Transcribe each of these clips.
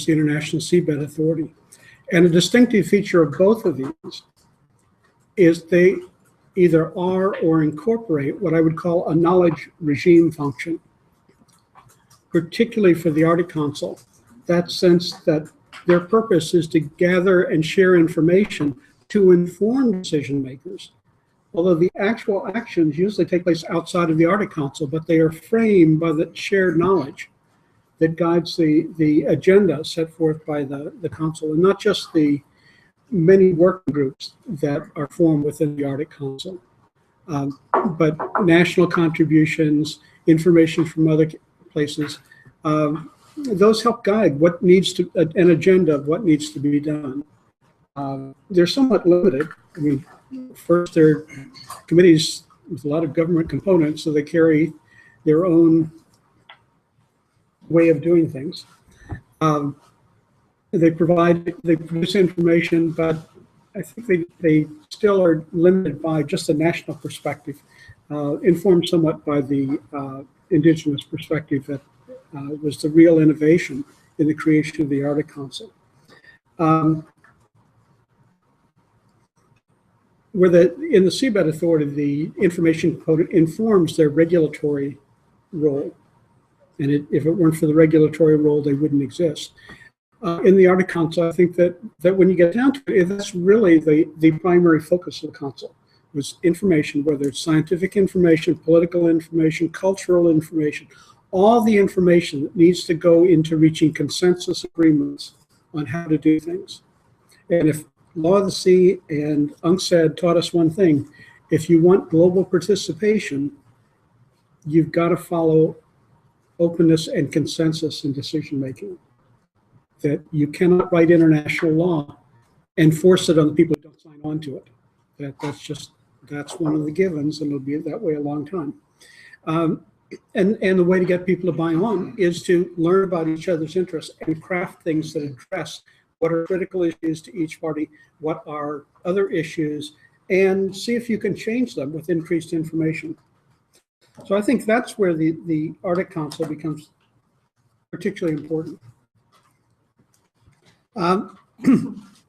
the International Seabed Authority. And a distinctive feature of both of these is they either are or incorporate what I would call a knowledge regime function, particularly for the Arctic Council. That sense that their purpose is to gather and share information to inform decision makers. Although the actual actions usually take place outside of the Arctic Council, but they are framed by the shared knowledge that guides the agenda set forth by the Council, and not just the many working groups that are formed within the Arctic Council, but national contributions, information from other places. Those help guide what needs to, an agenda of what needs to be done. They're somewhat limited. I mean, first, they're committees with a lot of government components, so they carry their own way of doing things. They produce information, but I think they still are limited by just a national perspective, informed somewhat by the indigenous perspective that was the real innovation in the creation of the Arctic Council. In the Seabed Authority, the information component informs their regulatory role. And if it weren't for the regulatory role, they wouldn't exist. In the Arctic Council, I think that when you get down to it, that's really the primary focus of the Council, was information, whether it's scientific information, political information, cultural information, all the information that needs to go into reaching consensus agreements on how to do things. And if Law of the Sea and UNCTAD taught us one thing: if you want global participation, you've got to follow openness and consensus in decision making. That you cannot write international law and force it on the people who don't sign on to it. That's one of the givens, and it'll be that way a long time. And the way to get people to buy on is to learn about each other's interests and craft things that address what are critical issues to each party, what are other issues, and see if you can change them with increased information. So I think that's where the Arctic Council becomes particularly important.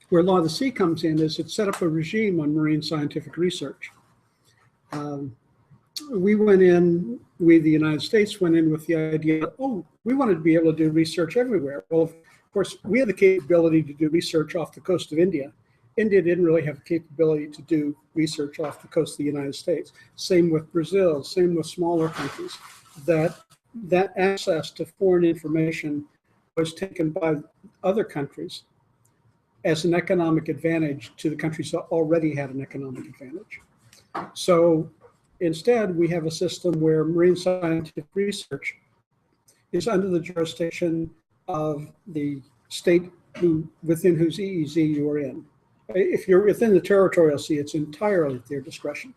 Where Law of the Sea comes in is it set up a regime on marine scientific research. We, the United States, went in with the idea that, we wanted to be able to do research everywhere. Well, of course, we had the capability to do research off the coast of India. India didn't really have the capability to do research off the coast of the United States. Same with Brazil, same with smaller countries. That access to foreign information was taken by other countries as an economic advantage to the countries that already had an economic advantage. So instead, we have a system where marine scientific research is under the jurisdiction of the state within whose EEZ you are in. If you're within the territorial sea, it's entirely at their discretion.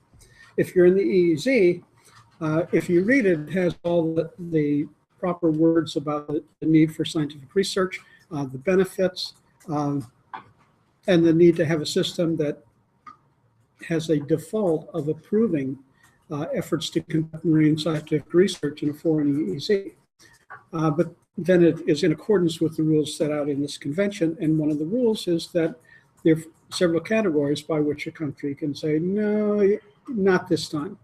If you're in the EEZ, if you read it, it has all the proper words about the need for scientific research, the benefits, and the need to have a system that has a default of approving efforts to conduct marine scientific research in a foreign EEZ. But then it is in accordance with the rules set out in this convention, and one of the rules is that there are several categories by which a country can say, no, not this time.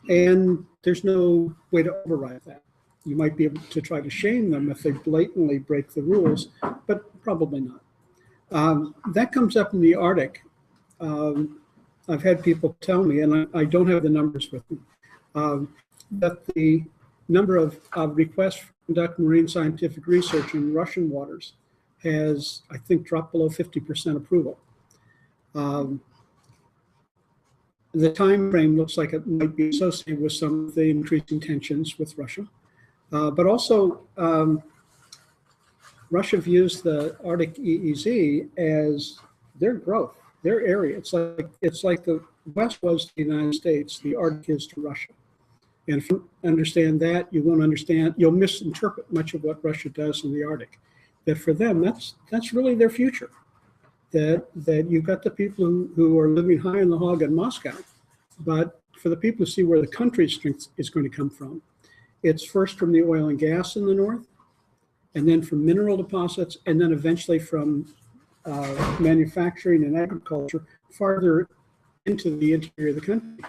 And there's no way to override that. You might be able to try to shame them if they blatantly break the rules, but probably not. That comes up in the Arctic. I've had people tell me, and I don't have the numbers with me, that the number of requests to conduct marine scientific research in Russian waters has, I think, dropped below 50% approval. The time frame looks like it might be associated with some of the increasing tensions with Russia. But also, Russia views the Arctic EEZ as their growth, their area. It's like the West was to the United States, the Arctic is to Russia. And if you understand that, you won't understand, you'll misinterpret much of what Russia does in the Arctic. That for them, that's really their future. That you've got the people who are living high in the hog in Moscow, but for the people who see where the country's strength is going to come from, it's first from the oil and gas in the north, and then from mineral deposits, and then eventually from manufacturing and agriculture farther into the interior of the country.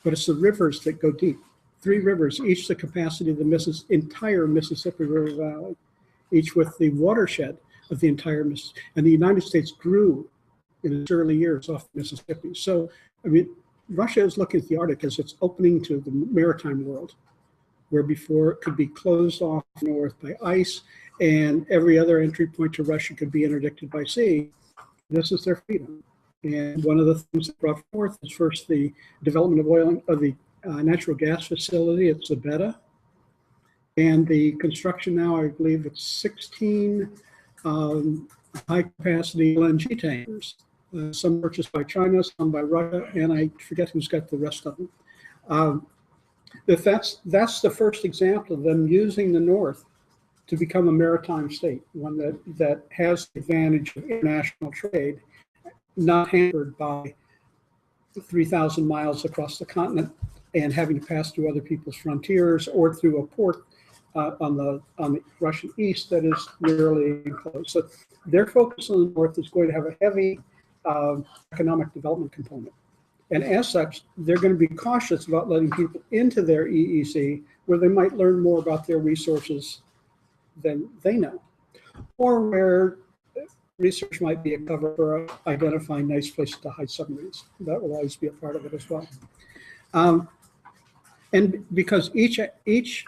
But it's the rivers that go deep. 3 rivers, each the capacity of the entire Mississippi River Valley, each with the watershed of the entire Mississippi. And the United States grew in its early years off the Mississippi. So, I mean, Russia is looking at the Arctic as its opening to the maritime world, where before it could be closed off north by ice and every other entry point to Russia could be interdicted by sea. This is their freedom. And one of the things that brought forth is first the development of oil, of the natural gas facility at Zabeta, and the construction now, I believe it's 16 high-capacity LNG tankers, some purchased by China, some by Russia, and I forget who's got the rest of them. That's the first example of them using the North to become a maritime state, one that has the advantage of international trade, not hampered by 3,000 miles across the continent and having to pass through other people's frontiers or through a port on the Russian east that is nearly enclosed. So their focus on the North is going to have a heavy economic development component. And as such, they're going to be cautious about letting people into their EEZ where they might learn more about their resources than they know, or where research might be a cover for identifying nice places to hide submarines. That will always be a part of it as well. And because each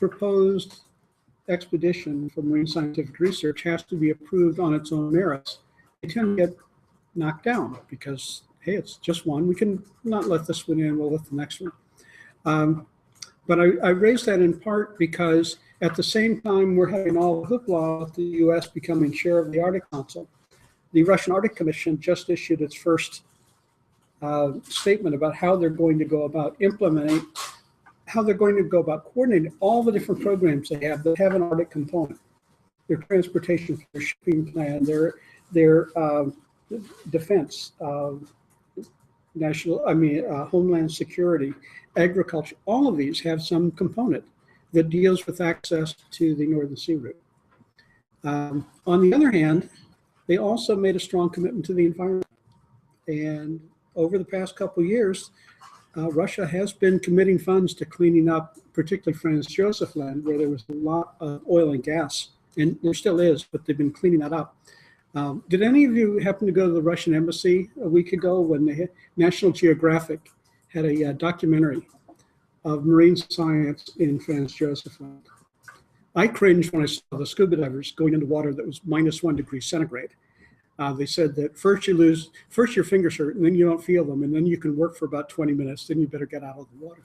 proposed expedition for marine scientific research has to be approved on its own merits, they tend to get knocked down because, hey, it's just one. We can not let this one in, we'll let the next one. But I raised that in part because at the same time we're having all the hoopla with the US becoming chair of the Arctic Council, the Russian Arctic Commission just issued its first statement about how they're going to go about implementing, how they're going to go about coordinating all the different programs they have that have an Arctic component. Their transportation, their shipping plan, their defense, homeland security, agriculture, all of these have some component that deals with access to the Northern Sea route. On the other hand, they also made a strong commitment to the environment. And over the past couple of years, Russia has been committing funds to cleaning up, particularly Franz Josef Land, where there was a lot of oil and gas, and there still is, but they've been cleaning that up. Did any of you happen to go to the Russian embassy a week ago when the National Geographic had a documentary of marine science in Franz Josef Land? I cringed when I saw the scuba divers going into water that was -1 degree centigrade. They said that first your fingers hurt and then you don't feel them, and then you can work for about 20 minutes, then you better get out of the water.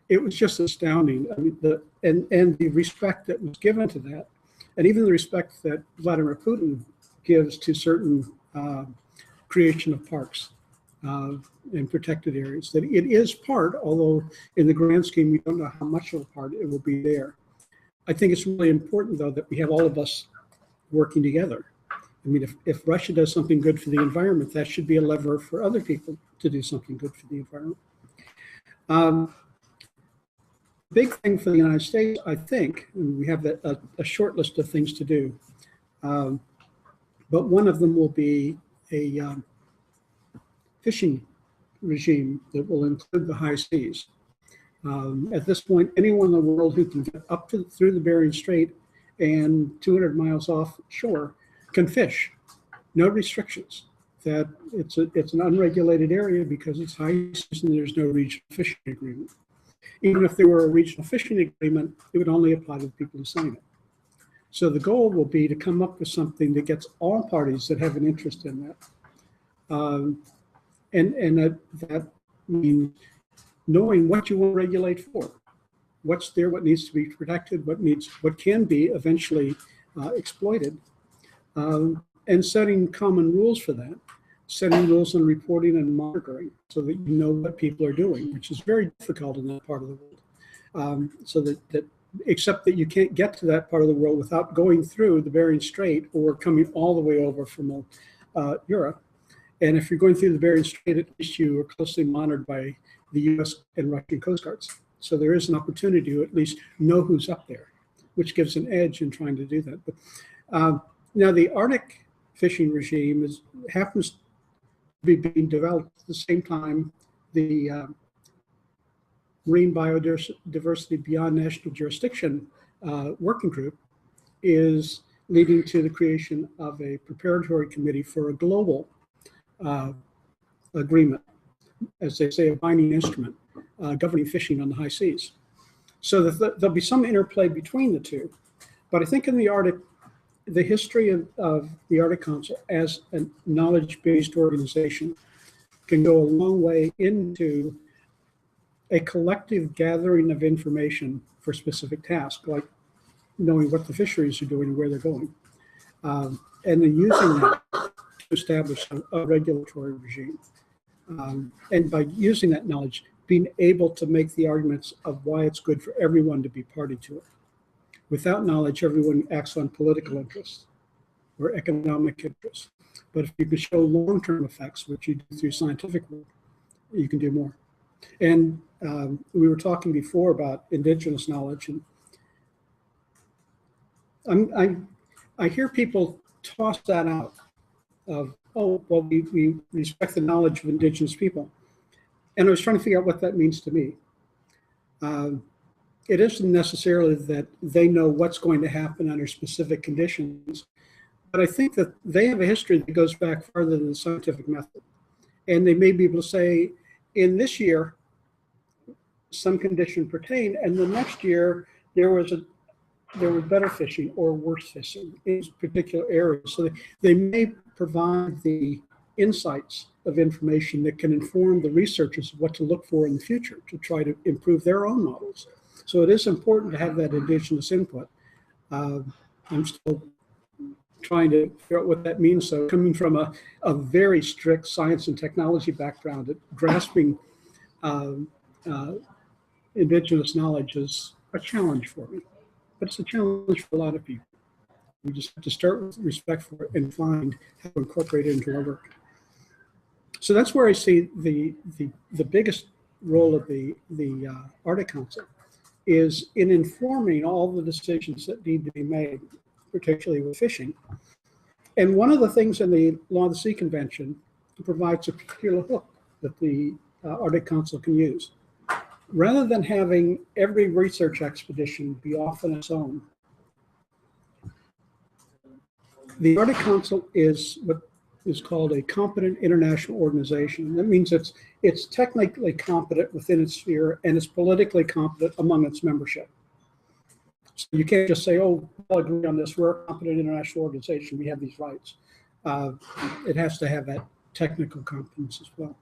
It was just astounding. I mean, the respect that was given to that, and even the respect that Vladimir Putin gives to certain creation of parks and protected areas, that it is part, although in the grand scheme, we don't know how much of a part it will be there. I think it's really important, though, that we have all of us working together. I mean, if Russia does something good for the environment, that should be a lever for other people to do something good for the environment. Big thing for the United States, I think, and we have a short list of things to do, but one of them will be a fishing regime that will include the high seas. At this point, anyone in the world who can get up through the Bering Strait and 200 miles offshore can fish, no restrictions. That it's an unregulated area because it's high seas and there's no regional fishing agreement. Even if there were a regional fishing agreement, it would only apply to the people who sign it. So the goal will be to come up with something that gets all parties that have an interest in that. That means knowing what you want to regulate for, what's there, what needs to be protected, what can be eventually exploited, and setting common rules for that, setting rules on reporting and monitoring so that you know what people are doing, which is very difficult in that part of the world. So that except that you can't get to that part of the world without going through the Bering Strait or coming all the way over from Europe. And if you're going through the Bering Strait, at least you are closely monitored by the US and Russian Coast Guards. So there is an opportunity to at least know who's up there. which gives an edge in trying to do that. But now the Arctic fishing regime happens to be being developed at the same time the Marine Biodiversity Beyond National Jurisdiction working group is leading to the creation of a preparatory committee for a global agreement, as they say, a binding instrument governing fishing on the high seas. So that there'll be some interplay between the two. But I think in the Arctic, the history of the Arctic Council as a knowledge-based organization can go a long way into a collective gathering of information for specific tasks, like knowing what the fisheries are doing and where they're going. And then using that to establish a regulatory regime. And by using that knowledge, being able to make the arguments of why it's good for everyone to be party to it. Without knowledge, everyone acts on political interests or economic interests. But if you can show long-term effects, which you do through scientific work, you can do more. And we were talking before about indigenous knowledge, and I hear people toss that out of, oh, well, we respect the knowledge of indigenous people. And I was trying to figure out what that means to me. It isn't necessarily that they know what's going to happen under specific conditions, but I think that they have a history that goes back farther than the scientific method. And they may be able to say, in this year, some condition pertained, and the next year there was better fishing or worse fishing in particular areas. So they may provide the insights of information that can inform the researchers of what to look for in the future to try to improve their own models. So it is important to have that indigenous input. I'm still trying to figure out what that means. So coming from a very strict science and technology background, grasping indigenous knowledge is a challenge for me, but it's a challenge for a lot of people. We just have to start with respect for it and find how to incorporate it into our work. So that's where I see the biggest role of the Arctic Council is in informing all the decisions that need to be made, particularly with fishing. And one of the things in the Law of the Sea Convention provides a particular hook that the Arctic Council can use. Rather than having every research expedition be off on its own, the Arctic Council is what is called a competent international organization. That means it's technically competent within its sphere and it's politically competent among its membership. So you can't just say, oh, we'll agree on this, we're a competent international organization, we have these rights. It has to have that technical competence as well.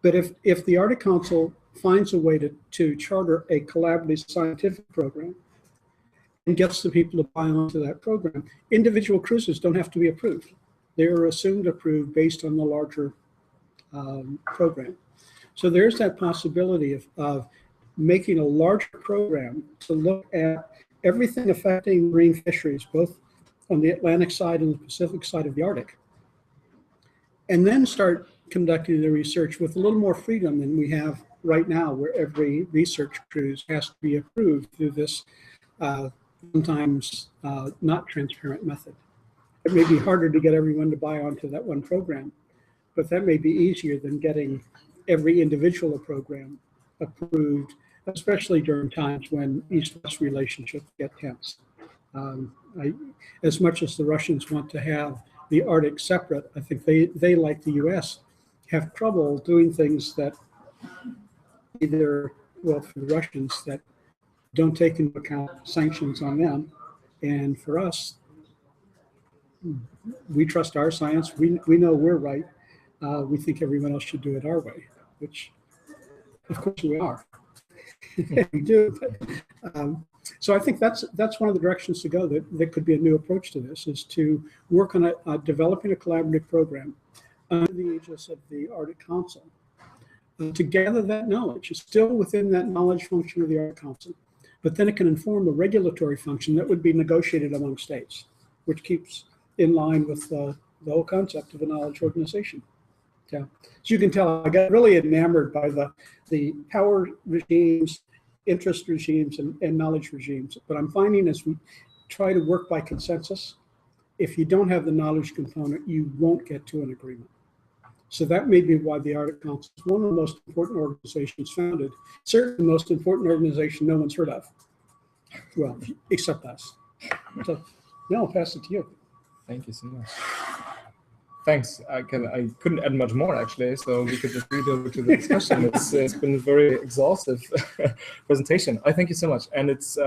But if the Arctic Council finds a way to charter a collaborative scientific program and gets the people to buy onto that program, individual cruises don't have to be approved. They are assumed approved based on the larger program. So there's that possibility of making a larger program to look at everything affecting marine fisheries, both on the Atlantic side and the Pacific side of the Arctic, and then start conducting the research with a little more freedom than we have right now, where every research cruise has to be approved through this sometimes not transparent method. It may be harder to get everyone to buy onto that one program, but that may be easier than getting every individual program approved, especially during times when East-West relationships get tense. As much as the Russians want to have the Arctic separate, I think they like the US, have trouble doing things that either, well, for the Russians, that don't take into account sanctions on them. And for us, we trust our science. We know we're right. We think everyone else should do it our way, which of course we are. We do. But, so I think that's one of the directions to go. That could be a new approach to this, is to work on developing a collaborative program under the aegis of the Arctic Council to gather that knowledge. It's still within that knowledge function of the Arctic Council, but then it can inform a regulatory function that would be negotiated among states, which keeps in line with the whole concept of a knowledge organization. Yeah. So you can tell I got really enamored by the power regimes interest regimes and knowledge regimes. But I'm finding as we try to work by consensus, if you don't have the knowledge component, you won't get to an agreement. So that may be why the Arctic Council is one of the most important organizations founded, certainly the most important organization no one's heard of. Well, except us. So now I'll pass it to you. Thank you so much. Thanks. I couldn't add much more actually, so we could just read over to the discussion. It's been a very exhaustive presentation. I thank you so much, and it's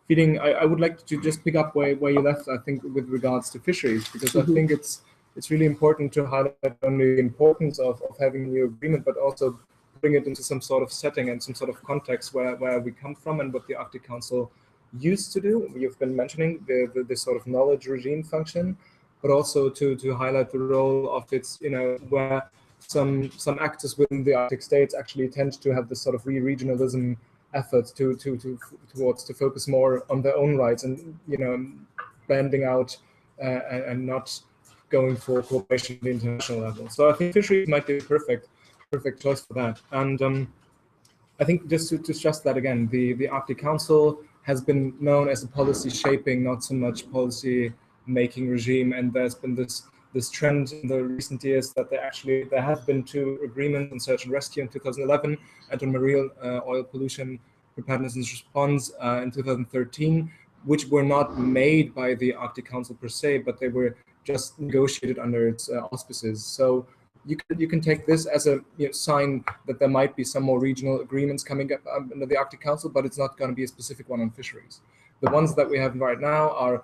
feeding. I would like to just pick up where you left. I think with regards to fisheries, because I think it's really important to highlight not only the importance of having a new agreement, but also bring it into some sort of setting and some sort of context where we come from and what the Arctic Council used to do. You've been mentioning the sort of knowledge regime function, but also to highlight the role of its, where some actors within the Arctic states actually tend to have this sort of re-regionalism effort towards to focus more on their own rights and, banding out and not going for cooperation at the international level. So I think fisheries might be a perfect choice for that. And I think just to stress that again, the Arctic Council has been known as a policy shaping, not so much policy making regime. And there's been this trend in the recent years that there have been 2 agreements on search and rescue in 2011 and on marine oil pollution preparedness and response in 2013, which were not made by the Arctic Council per se, but they were just negotiated under its auspices. So you can take this as a sign that there might be some more regional agreements coming up under the Arctic Council, but it's not going to be a specific one on fisheries. The ones that we have right now are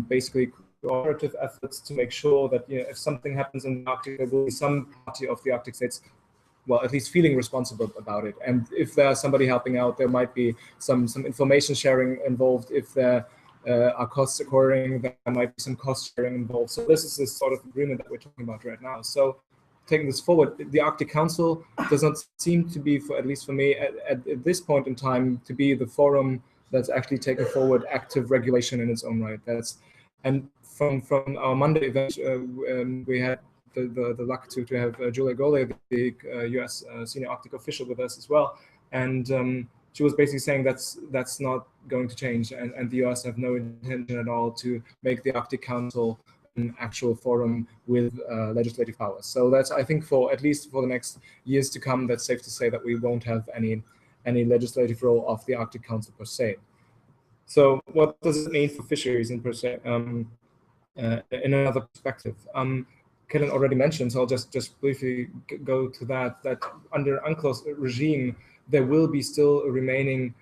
basically cooperative efforts to make sure that if something happens in the Arctic, there will be some party of the Arctic states, well, at least feeling responsible about it. And if there's somebody helping out, there might be some information sharing involved. If there are costs occurring, there might be some cost sharing involved. So this is the sort of agreement that we're talking about right now. So taking this forward, the Arctic Council does not seem to be, at least for me, at this point in time, to be the forum that's actually taking forward active regulation in its own right. And from our Monday event, we had the luck to have Julia Gole, the U.S. senior Arctic official, with us as well, and she was basically saying that's not going to change, and the U.S. have no intention at all to make the Arctic Council an actual forum with legislative powers. So that's, I think, for at least for the next years to come, that's safe to say that we won't have any legislative role of the Arctic Council per se. So what does it mean for fisheries in per se? In another perspective, Caitlyn already mentioned, so I'll just briefly go to that under UNCLOS regime, there will be still a remaining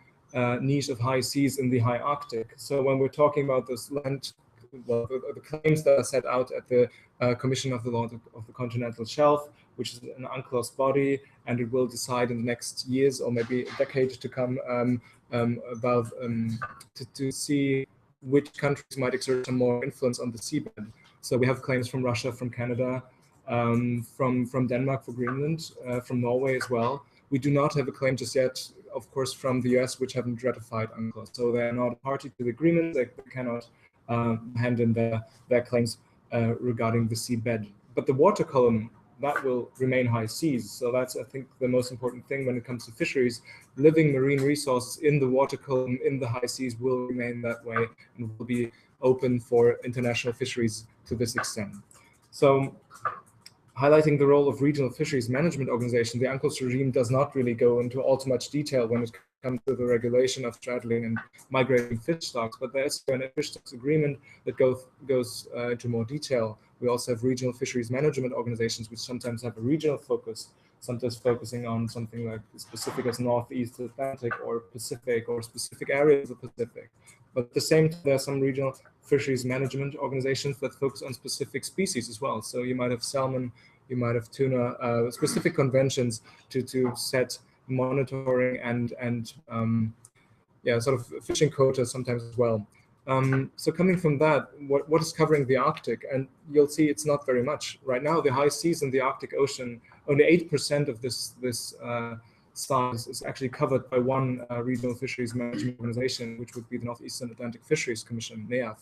niche of high seas in the high Arctic. So when we're talking about this land, well, the claims that are set out at the Commission of the Law of the Continental Shelf, which is an UNCLOS body, and it will decide in the next years or maybe a decade to come about to see which countries might exert some more influence on the seabed. So we have claims from Russia, from Canada, from Denmark for Greenland, from Norway as well. We do not have a claim just yet, of course, from the US, which haven't ratified UNCLOS. So they are not a party to the agreement. They cannot hand in their claims regarding the seabed. But the water column, that will remain high seas. So that's, I think, the most important thing when it comes to fisheries. Living marine resources in the water column, in the high seas, will remain that way and will be open for international fisheries to this extent. So highlighting the role of regional fisheries management organizations, the UNCLOS regime does not really go into all too much detail when it comes to the regulation of straddling and migrating fish stocks, but there's an fish stocks agreement that goes into more detail. We also have regional fisheries management organizations, which sometimes have a regional focus, sometimes focusing on something like as specific as Northeast Atlantic or Pacific or specific areas of the Pacific. But at the same time, there are some regional fisheries management organizations that focus on specific species as well. So you might have salmon, you might have tuna, specific conventions to set monitoring and sort of fishing quotas sometimes as well. So coming from that, what is covering the Arctic? And you'll see it's not very much. Right now, the high seas in the Arctic Ocean, only 8% of this size is actually covered by one regional fisheries management organization, which would be the Northeastern Atlantic Fisheries Commission, NEAFC.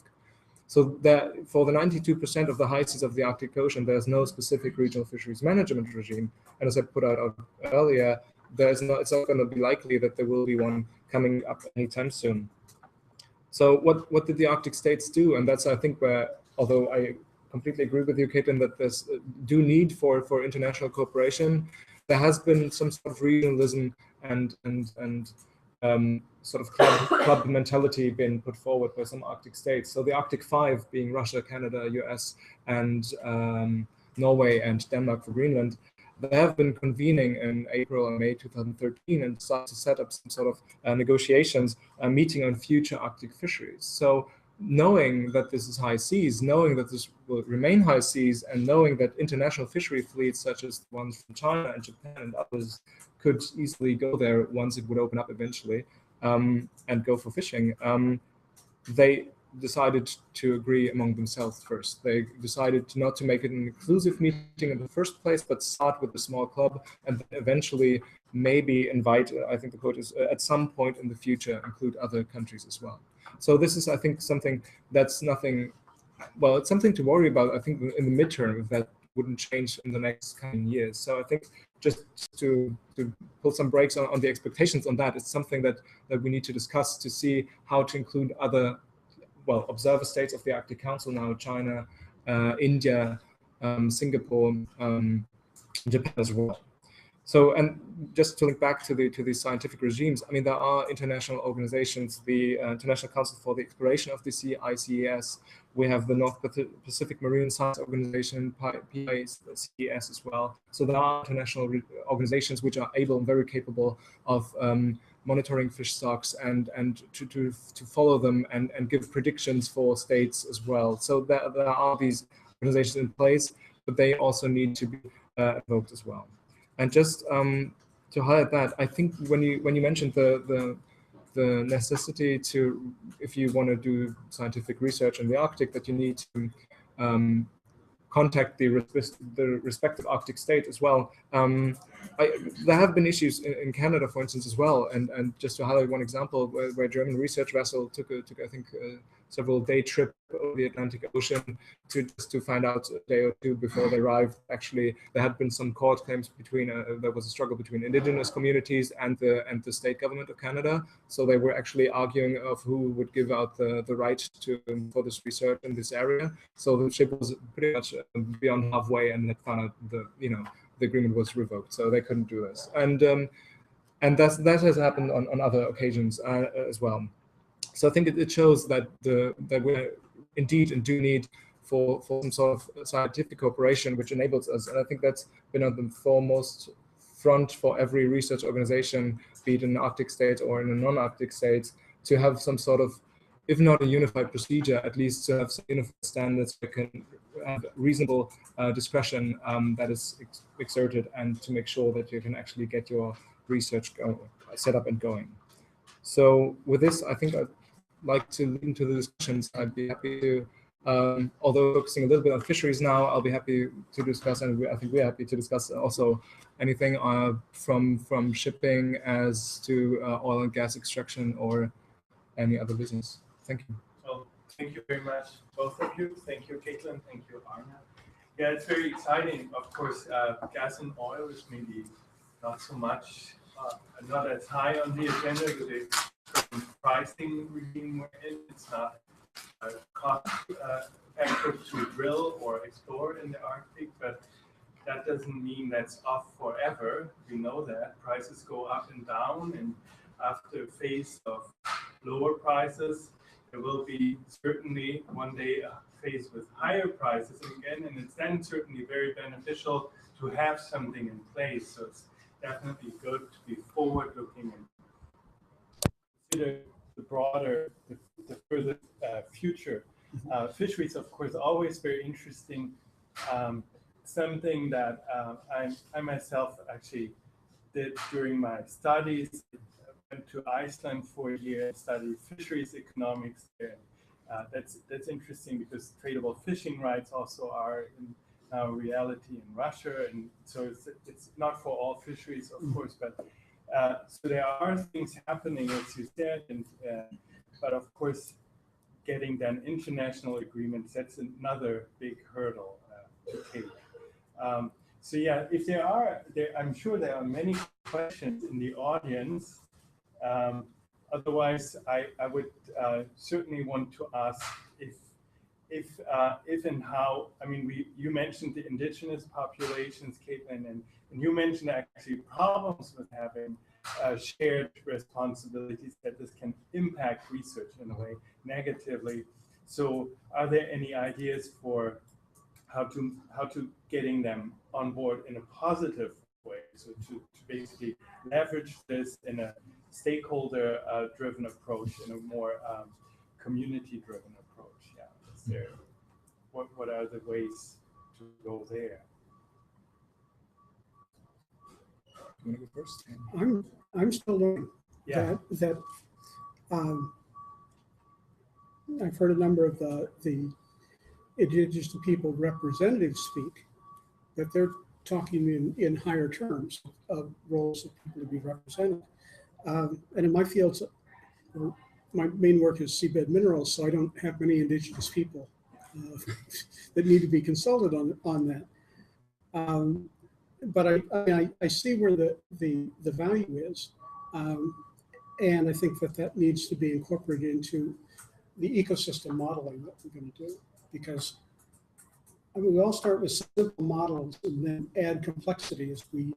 So that for the 92% of the high seas of the Arctic Ocean, there's no specific regional fisheries management regime. And as I put out earlier, it's not going to be likely that there will be one coming up anytime soon. So what did the Arctic states do? And that's, I think, where, although I completely agree with you, Caitlyn, that there's due need for international cooperation, there has been some sort of regionalism and sort of club mentality been put forward by some Arctic states. So the Arctic Five, being Russia, Canada, US, and Norway and Denmark for Greenland, they have been convening in April and May 2013 and started to set up some sort of negotiations, meeting on future Arctic fisheries. So knowing that this is high seas, knowing that this will remain high seas, and knowing that international fishery fleets such as the ones from China and Japan and others could easily go there once it would open up eventually, and go for fishing, they decided to agree among themselves first. They decided not to make it an inclusive meeting in the first place, but start with a small club and then eventually maybe invite, I think the quote is, at some point in the future, include other countries as well. So this is, I think, something that's nothing, well, it's something to worry about, I think, in the midterm, if that wouldn't change in the next coming years. So I think just to pull some brakes on the expectations on that, it's something that we need to discuss to see how to include other, well, observer states of the Arctic Council now, China, India, Singapore, Japan as well. So, and just to link back to the scientific regimes, I mean, there are international organizations, the International Council for the Exploration of the Sea, ICES. We have the North Pacific Marine Science Organization, PICES as well. So there are international organizations which are able and very capable of monitoring fish stocks and to follow them and give predictions for states as well. So there are these organizations in place, but they also need to be invoked as well. And just to highlight that, I think when you mentioned the necessity to, if you want to do scientific research in the Arctic, that you need to contact the respective Arctic state as well. There have been issues in Canada, for instance, as well. And just to highlight one example, where a German research vessel took I think several day trip over the Atlantic Ocean to find out a day or two before they arrived. Actually, there had been some court claims between there was a struggle between indigenous communities and the state government of Canada. So they were actually arguing of who would give out the right for this research in this area. So the ship was pretty much beyond halfway and had found out the agreement was revoked, so they couldn't do this. And that has happened on other occasions as well. So I think it shows that we're indeed in due need for some sort of scientific cooperation, which enables us. And I think that's been on the foremost front for every research organization, be it in an Arctic state or in a non-Arctic state, to have some sort of, if not a unified procedure, at least to have some unified standards that can have reasonable discretion that is exerted, and to make sure that you can actually get your research set up and going. So with this, I think I'd like to lead into the discussions. I'd be happy to, although focusing a little bit on fisheries now, I'll be happy to discuss, and I think we're happy to discuss also anything from shipping as to oil and gas extraction or any other business. Thank you. Well, thank you very much, both of you. Thank you, Caitlyn. Thank you, Arne. Yeah, it's very exciting. Of course, gas and oil is maybe not so much, not as high on the agenda with the pricing regime we're in. It's not a cost factor to drill or explore in the Arctic, but that doesn't mean that's off forever. We know that prices go up and down, and after a phase of lower prices, there will be certainly one day a phase with higher prices again, and it's then certainly very beneficial to have something in place. So it's definitely good to be forward-looking and consider the broader, the further future. Fisheries, of course, always very interesting. Something that I myself actually did during my studies. Went to Iceland for a year and studied fisheries economics there. That's interesting because tradable fishing rights also are in reality in Russia, and so it's not for all fisheries, of course, but so there are things happening, as you said, and but of course, getting then international agreements, that's another big hurdle to take. So yeah, if I'm sure there are many questions in the audience. Otherwise, I would certainly want to ask if and how. I mean, you mentioned the indigenous populations, Caitlyn, and you mentioned actually problems with having shared responsibilities, that this can impact research in a way negatively. So, are there any ideas for how to getting them on board in a positive way? So to basically leverage this in a stakeholder driven approach, in a more community driven approach. Yeah, is there, what are the ways to go there? You want to go first? I'm still learning. Yeah. That I've heard a number of the indigenous people representatives speak, that they're talking in higher terms of roles of people to be represented. And in my fields, my main work is seabed minerals, so I don't have many indigenous people that need to be consulted on that. But I see where the value is, and I think that needs to be incorporated into the ecosystem modeling that we're going to do, because I mean, we all start with simple models and then add complexity as we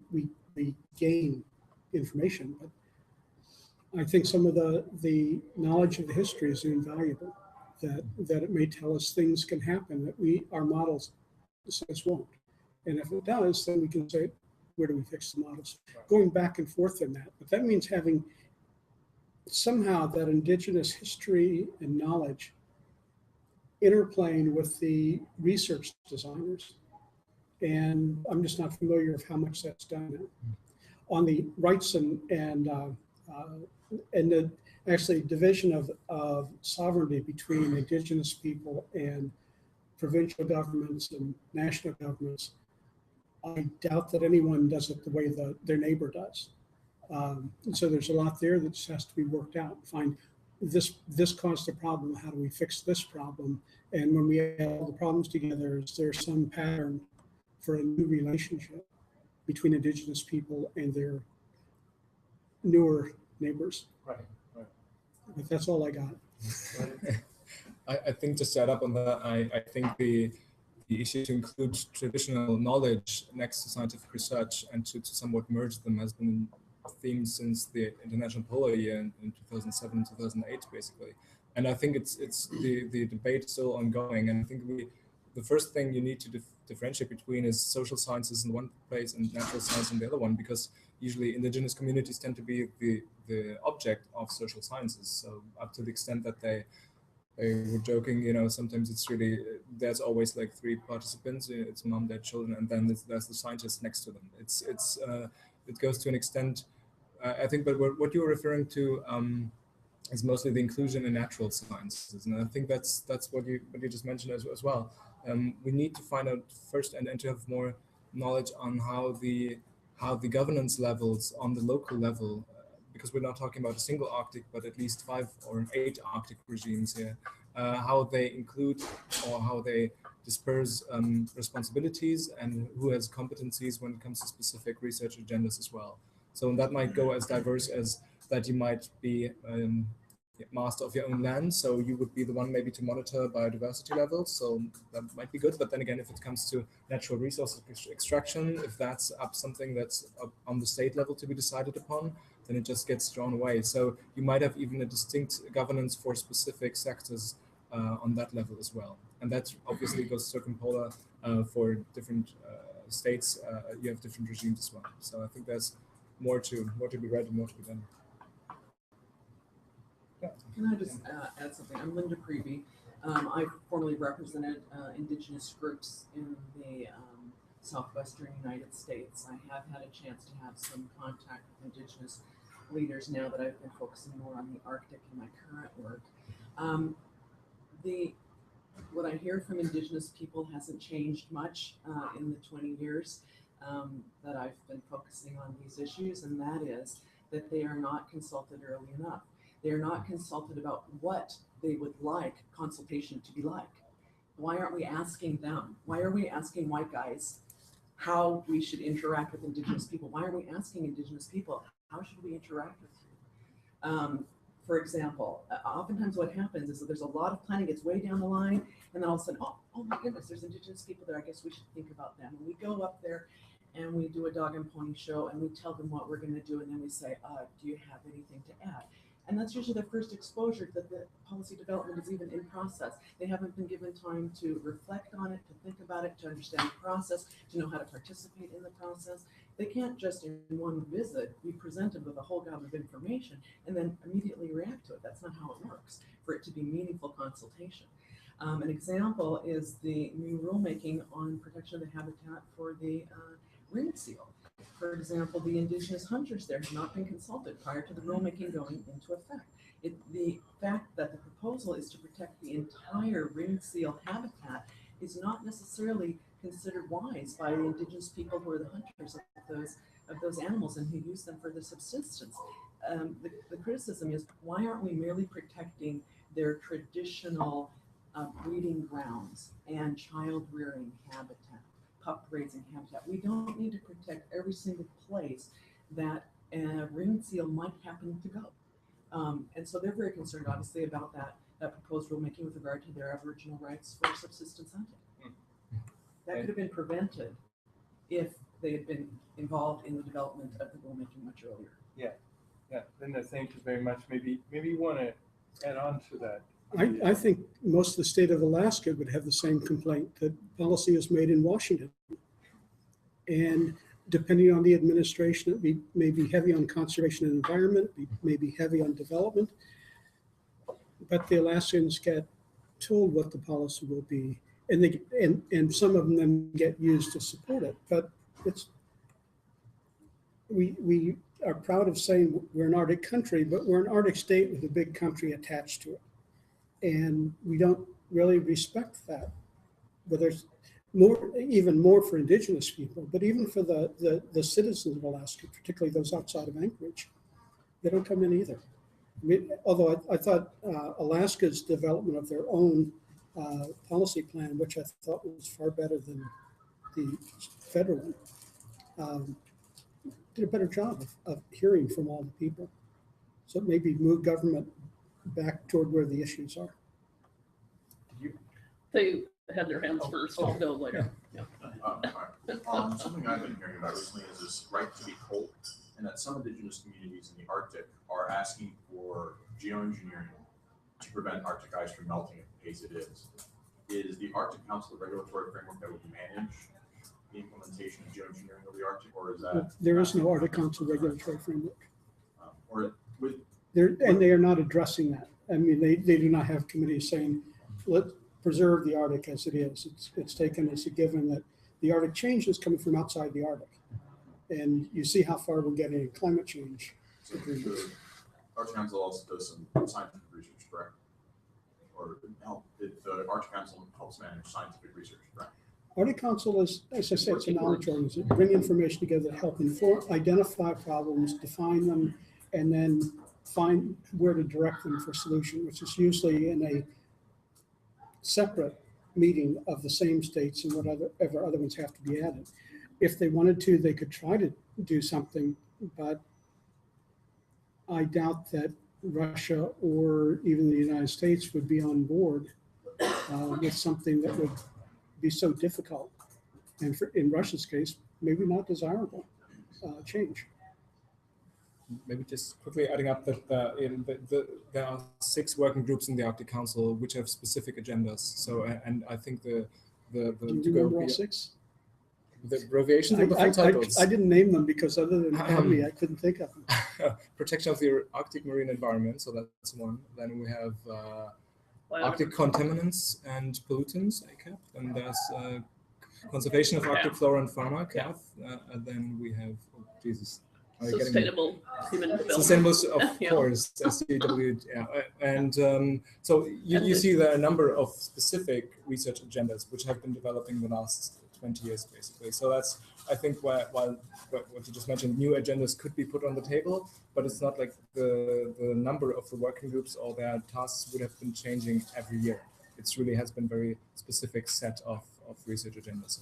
gain information. But I think some of the knowledge of the history is invaluable, that it may tell us things can happen that our models says won't. And if it does, then we can say, where do we fix the models? Going back and forth in that. But that means having somehow that indigenous history and knowledge interplaying with the research designers. And I'm just not familiar with how much that's done on the rights and the actually division of sovereignty between indigenous people and provincial governments and national governments. I doubt that anyone does it the way their neighbor does. So there's a lot there that just has to be worked out. Find this caused a problem. How do we fix this problem? And when we add all the problems together, is there some pattern for a new relationship between indigenous people and their newer neighbors? Right. But that's all I got. I think just to add up on that, I think the issue to include traditional knowledge next to scientific research and to somewhat merge them has been a theme since the International Polar Year in 2007, 2008, basically. And I think it's the debate still ongoing. And I think the first thing you need to differentiate between is social sciences in one place and natural science in the other one, because usually indigenous communities tend to be the object of social sciences. So up to the extent that they were joking, sometimes it's really, there's always like three participants, it's mom, dad, children, and then there's the scientist next to them. It goes to an extent, I think, but what you were referring to is mostly the inclusion in natural sciences. And I think that's what you just mentioned as well. We need to find out first and to have more knowledge on how the governance levels on the local level, because we're not talking about a single Arctic, but at least 5 or 8 Arctic regimes here, how they include or how they disperse responsibilities and who has competencies when it comes to specific research agendas as well. So that might go as diverse as that you might be master of your own land, so you would be the one maybe to monitor biodiversity levels, so that might be good. But then again, if it comes to natural resource extraction, if that's something that's up on the state level to be decided upon, then it just gets thrown away. So you might have even a distinct governance for specific sectors on that level as well. And that obviously goes circumpolar for different states. You have different regimes as well. So I think there's more to be read and more to be done. Yeah. Can I just add something? I'm Linda Creevy. I formerly represented indigenous groups in the southwestern United States. I have had a chance to have some contact with indigenous leaders now that I've been focusing more on the Arctic in my current work. What I hear from indigenous people hasn't changed much in the 20 years that I've been focusing on these issues, and that is that they are not consulted early enough. They are not consulted about what they would like consultation to be like. Why aren't we asking them? Why are we asking white guys how we should interact with indigenous people. Why are we asking indigenous people, how should we interact with you? For example, oftentimes what happens is that there's a lot of planning, gets way down the line, and then all of a sudden, oh my goodness, there's indigenous people there, I guess we should think about them. And we go up there and we do a dog and pony show and we tell them what we're gonna do, and then we say, do you have anything to add? And that's usually the first exposure that the policy development is even in process. They haven't been given time to reflect on it, to think about it, to understand the process, to know how to participate in the process. They can't just in one visit be presented with a whole goblet of information and then immediately react to it. That's not how it works for it to be meaningful consultation. An example is the new rulemaking on protection of the habitat for the ringed seal. For example, the indigenous hunters there have not been consulted prior to the rulemaking going into effect. The fact that the proposal is to protect the entire ringed seal habitat is not necessarily considered wise by the indigenous people who are the hunters of those animals and who use them for their subsistence. The criticism is, why aren't we merely protecting their traditional breeding grounds and child rearing habitat, pup raising habitat? We don't need to protect every single place that a ringed seal might happen to go. And so they're very concerned, obviously, about that proposed rulemaking with regard to their Aboriginal rights for subsistence hunting. That could have been prevented if they had been involved in the development of the rulemaking much earlier. Yeah, Linda, thank you very much. Maybe you want to add on to that. I think most of the state of Alaska would have the same complaint, that policy is made in Washington. And depending on the administration, it may be heavy on conservation and environment, may be heavy on development. But the Alaskans get told what the policy will be, and some of them get used to support it. But we are proud of saying we're an Arctic country, but we're an Arctic state with a big country attached to it. And we don't really respect that. But there's even more for indigenous people, but even for the citizens of Alaska, particularly those outside of Anchorage, they don't come in either. I mean, although I thought Alaska's development of their own policy plan, which I thought was far better than the federal one, did a better job of hearing from all the people. So maybe move government back toward where the issues are. They had their hands first, I'll go later. Yeah. Something I've been hearing about recently is this right to be cold, and that some indigenous communities in the Arctic are asking for geoengineering to prevent Arctic ice from melting at the pace it is. Is the Arctic Council a regulatory framework that would manage the implementation of geoengineering of the Arctic, or is that? There is no Arctic Council regulatory framework. And they are not addressing that. I mean, they do not have committees saying, let's preserve the Arctic as it is. It's taken as a given that the Arctic change is coming from outside the Arctic. And you see how far we're getting in climate change. So the Arctic Council also does some scientific research, correct? Or the Arctic Council helps manage scientific research, correct? Arctic Council is, as I said, it's a knowledge organization. Bring information together to help inform, identify problems, define them, and then find where to direct them for solution, which is usually in a separate meeting of the same states and whatever other ones have to be added. If they wanted to, they could try to do something, but I doubt that Russia or even the United States would be on board with something that would be so difficult. And in Russia's case, maybe not desirable change. Maybe just quickly adding up that there are 6 working groups in the Arctic Council which have specific agendas. So, and I think Do you remember all 6? The abbreviations of the full titles. I didn't name them because other than me, I couldn't think of them. Protection of the Arctic marine environment, so that's one. Then we have Arctic contaminants and pollutants, ACAP. And there's conservation of Arctic flora and fauna, CAF. And then we have, Sustainable human development. Sustainable, of Yeah. course, SDW, yeah. And so you see there are a number of specific research agendas which have been developing the last 20 years, basically. So that's, I think, while what you just mentioned, new agendas could be put on the table, but it's not like the number of the working groups or their tasks would have been changing every year. It's really has been very specific set of research agendas.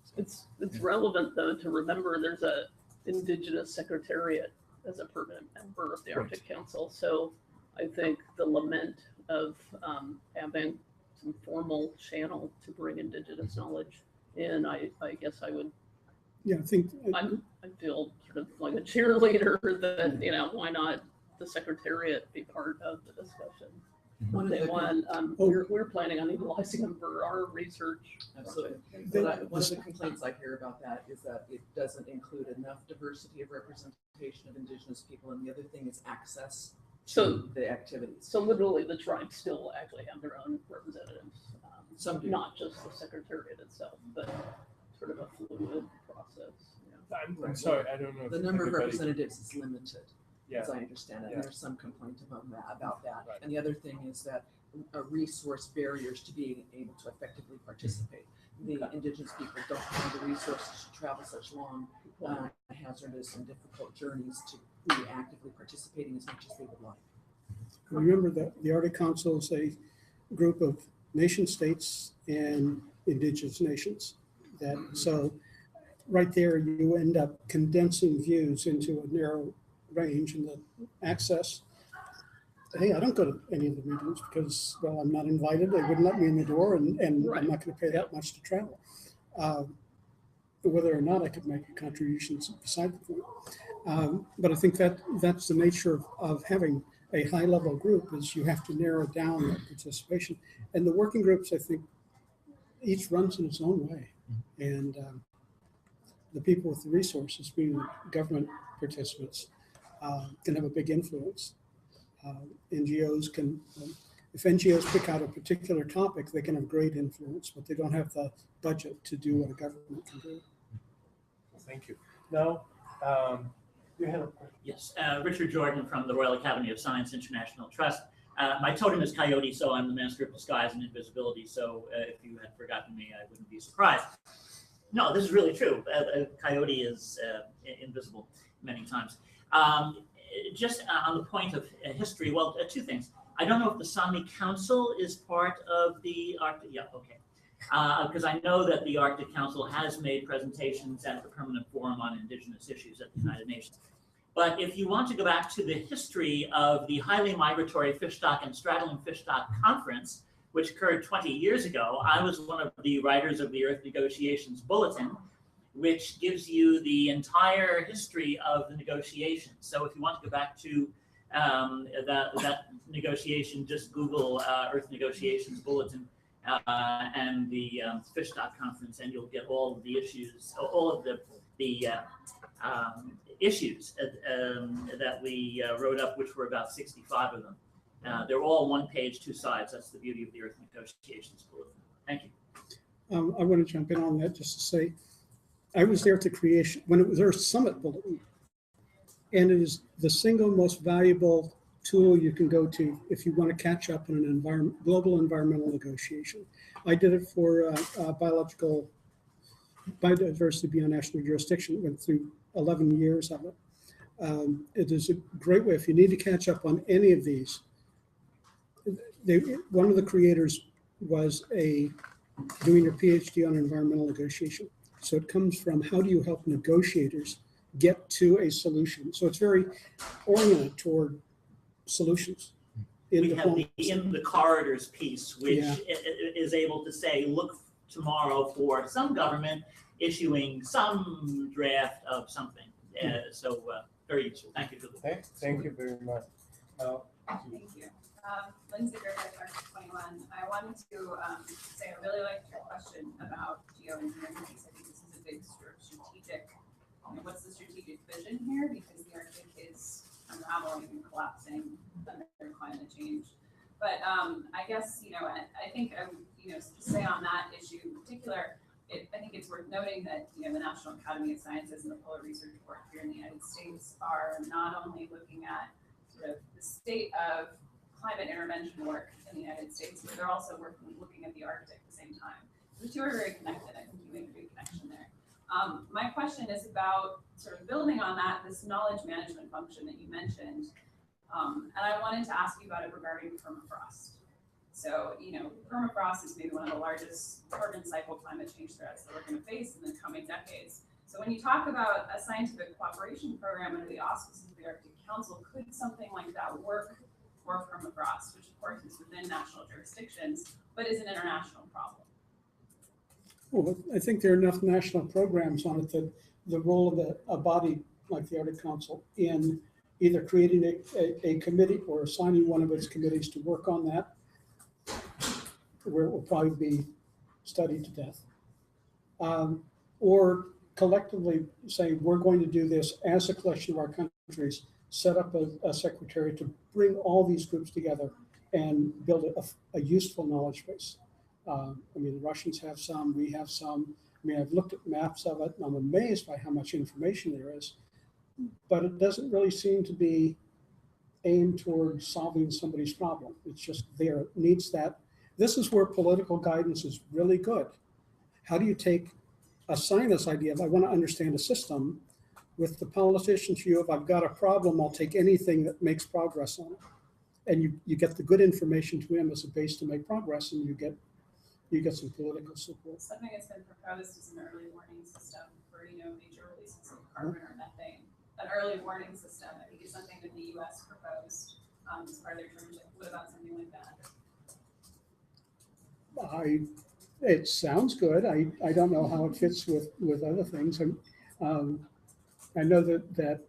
So It's relevant though to remember there's a indigenous secretariat as a permanent member of the Arctic Council. So I think the lament of having some formal channel to bring indigenous knowledge in, I guess I would. Yeah, I think I feel sort of like a cheerleader that, you know, why not the secretariat be part of the discussion? One of Day the- one, we're planning on utilizing them for our research. Absolutely. One of the complaints I hear about that is that it doesn't include enough diversity of representation of indigenous people, and the other thing is access So, to the activities. so literally the tribes still actually have their own representatives. Some do. Not just the secretariat itself, but sort of a fluid process. Yeah. I'm sorry, I don't know. The if number of everybody- representatives is limited, Yeah. as I understand it. Yeah. And there's some complaint about that. Right. And the other thing is that resource barriers to being able to effectively participate. The indigenous people don't have the resources to travel such long, hazardous and difficult journeys to be actively participating as much as they would like. remember that the Arctic Council is a group of nation states and indigenous nations. That so right there you end up condensing views into a narrow range, and the access. Hey, I don't go to any of the meetings because, well, I'm not invited. They wouldn't let me in the door, and Right. I'm not going to pay that much to travel. Whether or not I could make a contribution is beside the point. But I think that that's the nature of having a high-level group is you have to narrow down that participation. And the working groups, I think, each runs in its own way. And the people with the resources, being the government participants, can have a big influence. NGOs can, if NGOs pick out a particular topic, they can have great influence, but they don't have the budget to do what a government can do. Thank you. Now, you have a question? Yes, Richard Jordan from the Royal Academy of Science International Trust. My totem is coyote, so I'm the master of disguise and invisibility. So if you had forgotten me, I wouldn't be surprised. No, this is really true. Coyote is invisible many times. Just on the point of history, well, two things. I don't know if the Sami Council is part of the Arctic. Yeah, okay. Because I know that the Arctic Council has made presentations at the Permanent Forum on Indigenous Issues at the United Nations. But if you want to go back to the history of the Highly Migratory Fish Stock and Straddling Fish Stock Conference, which occurred 20 years ago, I was one of the writers of the Earth Negotiations Bulletin, which gives you the entire history of the negotiations. So if you want to go back to that negotiation, just Google Earth Negotiations Bulletin and the Fish Stock Conference, and you'll get all of the issues, all of the issues that we wrote up, which were about 65 of them. They're all one page, two sides. That's the beauty of the Earth Negotiations Bulletin. Thank you. I want to jump in on that just to say, I was there at the creation, when it was Earth Summit Bulletin, and it is the single most valuable tool you can go to if you want to catch up on an global environmental negotiation. I did it for biological biodiversity beyond national jurisdiction. It went through 11 years of it. It is a great way if you need to catch up on any of these. One of the creators was doing a PhD on environmental negotiation. So it comes from how do you help negotiators get to a solution? So it's very oriented toward solutions. We have the In the Corridors piece, which Yeah. is able to say, look tomorrow for some government issuing some draft of something. So very useful. Thank you for the. Thank you very much. Thank you. Lindsay Griffith, Arctic 21. I wanted to say I really liked your question about geoengineering. I think this is a big strategic, what's the strategic vision here? Because the Arctic is unraveling and collapsing under climate change. But I guess, I think, to say on that issue in particular, I think it's worth noting that, the National Academy of Sciences and the Polar Research Board here in the United States are not only looking at sort of the state of climate intervention work in the United States, but they're also looking at the Arctic at the same time. The two are very connected. I think you made a good connection there. My question is about sort of building on that, this knowledge management function that you mentioned. And I wanted to ask you about it regarding permafrost. So, permafrost is maybe one of the largest carbon cycle climate change threats that we're going to face in the coming decades. So when you talk about a scientific cooperation program under the auspices of the Arctic Council, could something like that work for permafrost, which of course is within national jurisdictions, but is an international problem? Well, I think there are enough national programs on it that the role of a body like the Arctic Council in either creating a committee or assigning one of its committees to work on that, where it will probably be studied to death, or collectively say, we're going to do this as a collection of our countries, set up a secretariat to bring all these groups together and build a useful knowledge base. I mean, the Russians have some, we have some. I mean, I've looked at maps of it, and I'm amazed by how much information there is, but it doesn't really seem to be aimed toward solving somebody's problem. It's just there, it needs that. This is where political guidance is really good. How do you assign this idea of I want to understand a system with the politician's view of I've got a problem, I'll take anything that makes progress on it. And you get the good information to him as a base to make progress, and you get some political support. Something that's been proposed is an early warning system for, major releases of carbon or methane. An early warning system, I think, is something that the US proposed as part of their terms. What about something like that? It sounds good. I don't know how it fits with other things. I know that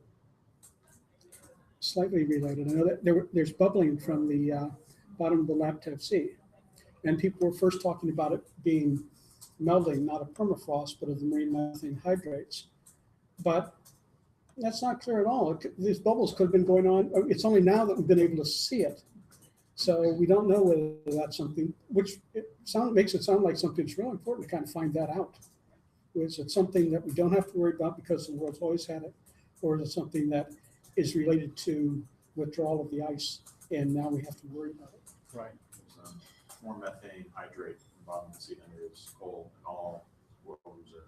slightly related. I know that there's bubbling from the bottom of the Laptev Sea, and people were first talking about it being melting, not of permafrost, but of the marine methane hydrates. But that's not clear at all. These bubbles could have been going on. It's only now that we've been able to see it. So we don't know whether that's something, which makes it sound like something that's really important to kind of find that out. Is it something that we don't have to worry about because the world's always had it? Or is it something that is related to withdrawal of the ice and now we have to worry about it? Right. There's more methane hydrate in the bottom of the sea than there is coal in all world reserves.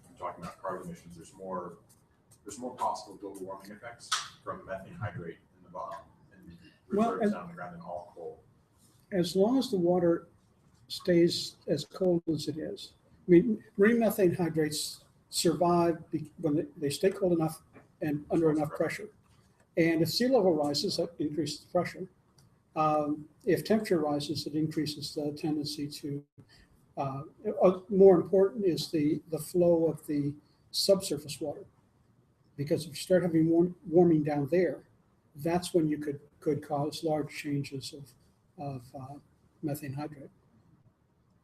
I'm talking about carbon emissions. There's more possible global warming effects from methane hydrate in the bottom and reserves down on the ground than all coal. As long as the water stays as cold as it is. I mean, marine methane hydrates survive when they stay cold enough and under enough pressure. And if sea level rises, that increases the pressure. If temperature rises, it increases the tendency to, more important is the flow of the subsurface water. Because if you start having warming down there, that's when you could cause large changes of methane hydrate.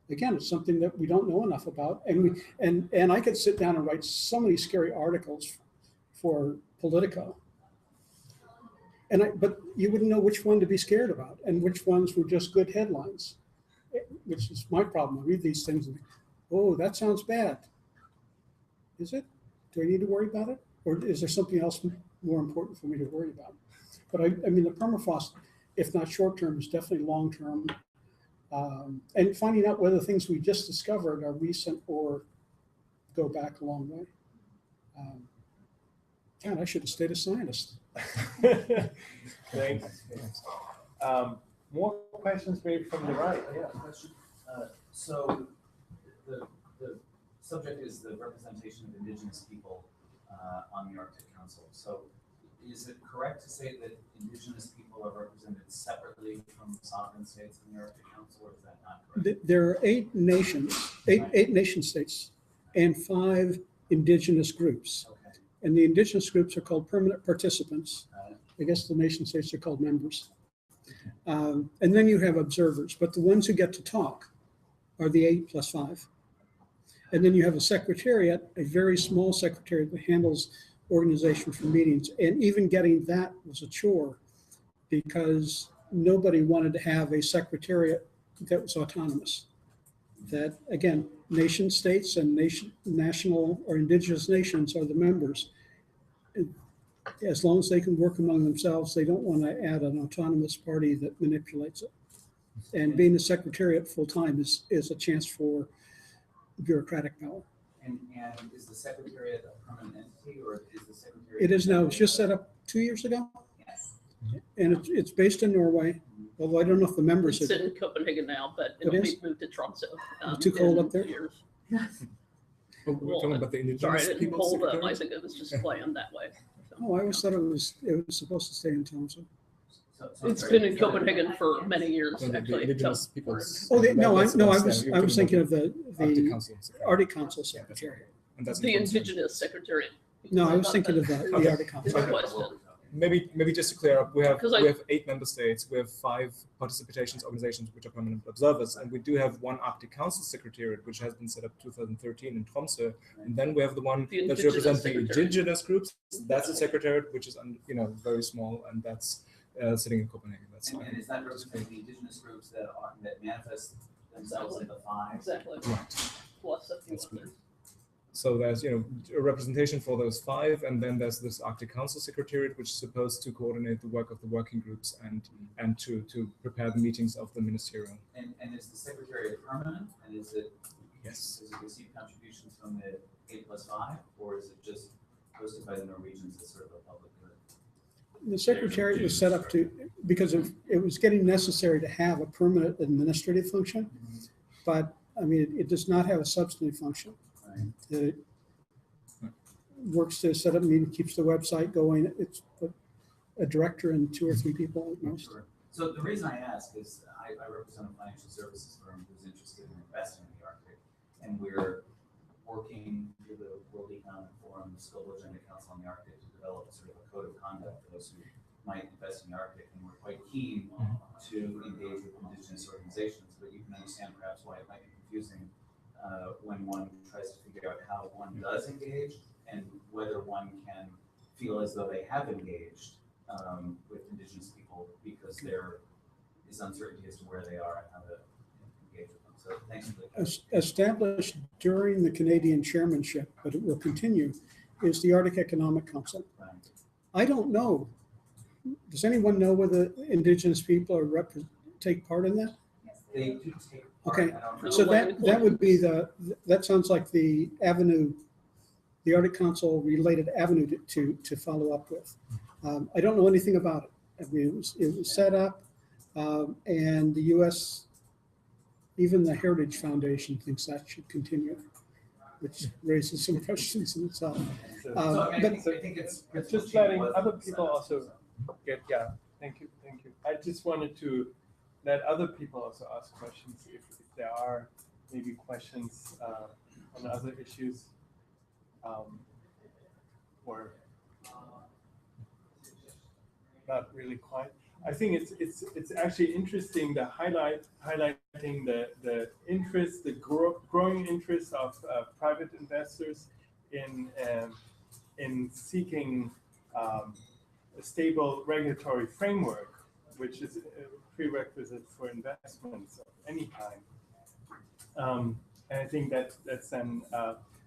Again, it's something that we don't know enough about, and I could sit down and write so many scary articles for Politico, but you wouldn't know which one to be scared about and which ones were just good headlines, which is my problem. I read these things and think, oh, that sounds bad. Is it? Do I need to worry about it, or is there something else more important for me to worry about? But I mean, the permafrost, if not short term, is definitely long term. And finding out whether things we just discovered are recent or go back a long way. God, I should have stayed a scientist. Thanks. More questions maybe from the right. Yeah, question. So the subject is the representation of indigenous people on the Arctic Council. So is it correct to say that indigenous people are represented separately from sovereign states in the Arctic Council, or is that not correct? There are 8 nations, eight nation states, and 5 indigenous groups. Okay. And the indigenous groups are called permanent participants. I guess the nation states are called members. And then you have observers, but the ones who get to talk are the 8 plus 5. And then you have a secretariat, a very small secretariat that handles organization for meetings. And even getting that was a chore because nobody wanted to have a secretariat that was autonomous. That, again, nation states and national or indigenous nations are the members. As long as they can work among themselves, they don't want to add an autonomous party that manipulates it. And being a secretariat full-time is a chance for bureaucratic power. And is the Secretariat a permanent entity, or is the Secretariat? It is now. It's just set up 2 years ago. Yes. And it's based in Norway. Although I don't know if the members It's are in Copenhagen now, but It it'll be is? moved to Tromsø. Too cold in up there? 2 years. Oh, we're talking about the Sorry, indigenous I didn't people. pull them. I secretariat? think it was just planned that way. So, Oh, I always thought it was supposed to stay in Tromsø. It's been in Copenhagen for many years, No, the actually. indigenous So peoples. Oh, no, That's I what's was there. I was thinking of Arctic the Council. Arctic Council Secretariat. And that's the in Tromsø. indigenous secretariat. No, I was thinking of the Okay. Arctic Council. Good question. Maybe just to clear up, we have 'Cause I- 8 member states, we have 5 participation organizations which are permanent observers, and we do have one Arctic Council Secretariat which has been set up 2013 in Tromsø, and then we have the one The that indigenous represents the secretariat. indigenous groups. That's a secretariat which is very small, and that's sitting in Copenhagen. That's And is that representing the indigenous groups that manifest themselves in the 5? Exactly. right. Plus a few That's others. So there's a representation for those 5, and then there's this Arctic Council Secretariat, which is supposed to coordinate the work of the working groups and to prepare the meetings of the ministerial. And is the secretariat permanent? And is it, Yes. does it receive contributions from the 8+5? Or is it just hosted by the Norwegians as sort of a public good? The Secretariat was set up because it was getting necessary to have a permanent administrative function, but I mean, it does not have a substantive function. Right. It works to set up a meeting, keeps the website going. It's a director and 2 or 3 people at most. Sure. So the reason I ask is I represent a financial services firm who's interested in investing in the Arctic, and we're working through the World Economic Forum's Global Agenda Council on the Arctic to develop sort of a code of conduct for those who might invest in the Arctic, and we're quite keen to engage with indigenous organizations, but you can understand perhaps why it might be confusing when one tries to figure out how one does engage and whether one can feel as though they have engaged with indigenous people because there is uncertainty as to where they are and how to engage with them. So thanks for the Established during the Canadian chairmanship, but it will continue, is the Arctic Economic Council. Right. I don't know. Does anyone know whether indigenous people take part in that? Yes, They do take part. Okay, I don't know. so that would be that sounds like the avenue, the Arctic Council related avenue to follow up with. I don't know anything about it. I mean, it was set up, and the U.S., even the Heritage Foundation thinks that should continue, which raises some questions in itself. So, I but- think it's just letting other people also get, thank you. I just wanted to let other people also ask questions if there are maybe questions on other issues or not really quite. I think it's actually interesting the highlighting the interest, the growing interest of private investors in seeking a stable regulatory framework, which is a prerequisite for investments of any kind. And I think that's then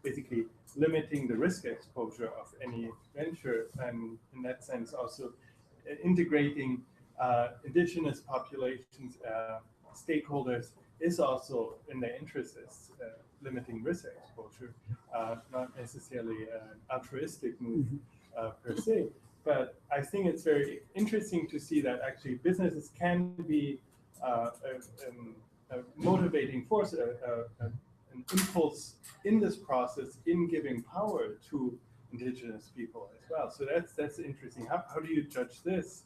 basically limiting the risk exposure of any venture, and in that sense also integrating indigenous populations, stakeholders is also in their interest as limiting risk exposure, not necessarily an altruistic move per se. But I think it's very interesting to see that actually businesses can be a motivating force, an impulse in this process in giving power to indigenous people as well. So that's interesting. How do you judge this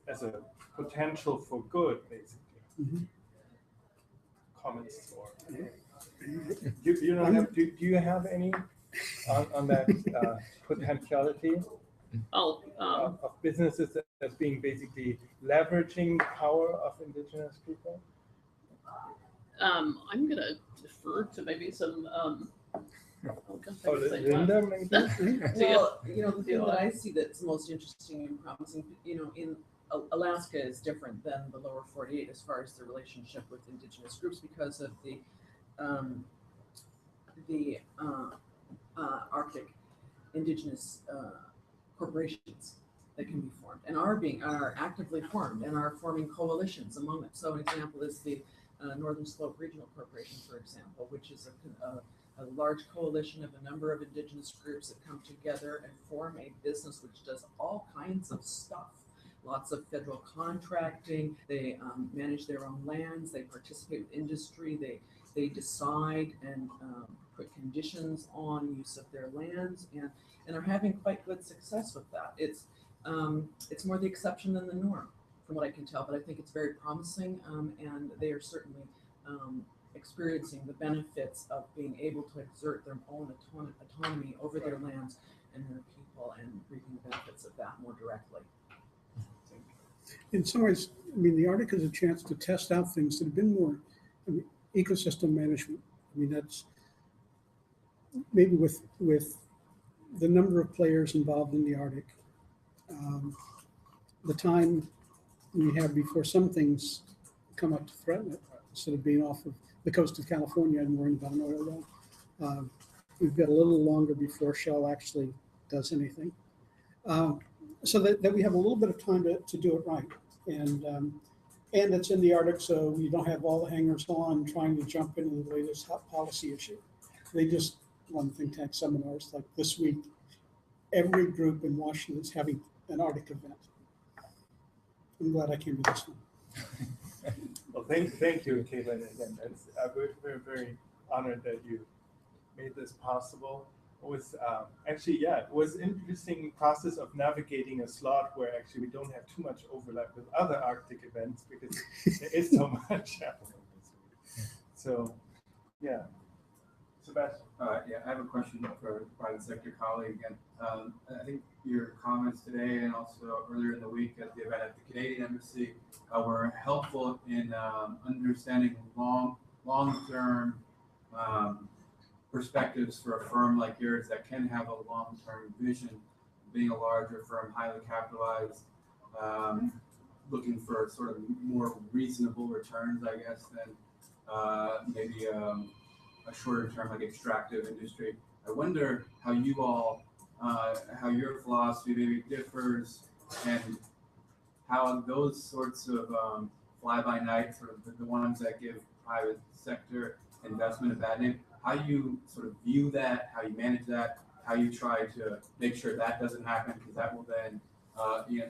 as a potential for good, basically? Comments or do you have any on that potentiality of businesses as being basically leveraging power of indigenous people? I'm going to defer to maybe some. Linda, maybe? Well, the thing that I see that's most interesting and promising, in Alaska is different than the lower 48 as far as the relationship with indigenous groups because of the Arctic indigenous corporations that can be formed and are actively formed and are forming coalitions among them. So an example is the Northern Slope Regional Corporation, for example, which is a large coalition of a number of indigenous groups that come together and form a business which does all kinds of stuff lots of federal contracting. They manage their own lands. They participate with industry. They decide and put conditions on use of their lands, and are having quite good success with that. It's more the exception than the norm, from what I can tell. But I think it's very promising, and they are certainly experiencing the benefits of being able to exert their own autonomy over their lands and their people, and reaping the benefits of that more directly. In some ways, I mean, the Arctic is a chance to test out things that have been more ecosystem management. I mean, that's maybe with the number of players involved in the Arctic, the time we have before some things come up to threaten it, instead of being off of the coast of California and worrying about an oil well. We've got a little longer before Shell actually does anything. So that we have a little bit of time to do it right. And it's in the Arctic, so you don't have all the hangers on trying to jump into the latest hot policy issue. They just run think tank seminars like this week. Every group in Washington is having an Arctic event. I'm glad I came to this one. Well, thank you, Caitlyn. Again, we're very, very honored that you made this possible. It was it was an interesting process of navigating a slot where actually we don't have too much overlap with other Arctic events because there is so much happening this week. So, yeah. Sebastian. Yeah, I have a question for a private sector colleague. And I think your comments today and also earlier in the week at the event at the Canadian Embassy were helpful in understanding long-term perspectives for a firm like yours that can have a long-term vision, being a larger firm, highly capitalized, looking for sort of more reasonable returns, I guess, than maybe a shorter term like extractive industry. I wonder how you all, how your philosophy maybe differs, and how those sorts of fly-by-night, sort of the ones that give private sector investment a bad name, how you sort of view that, how you manage that, how you try to make sure that doesn't happen, because that will then,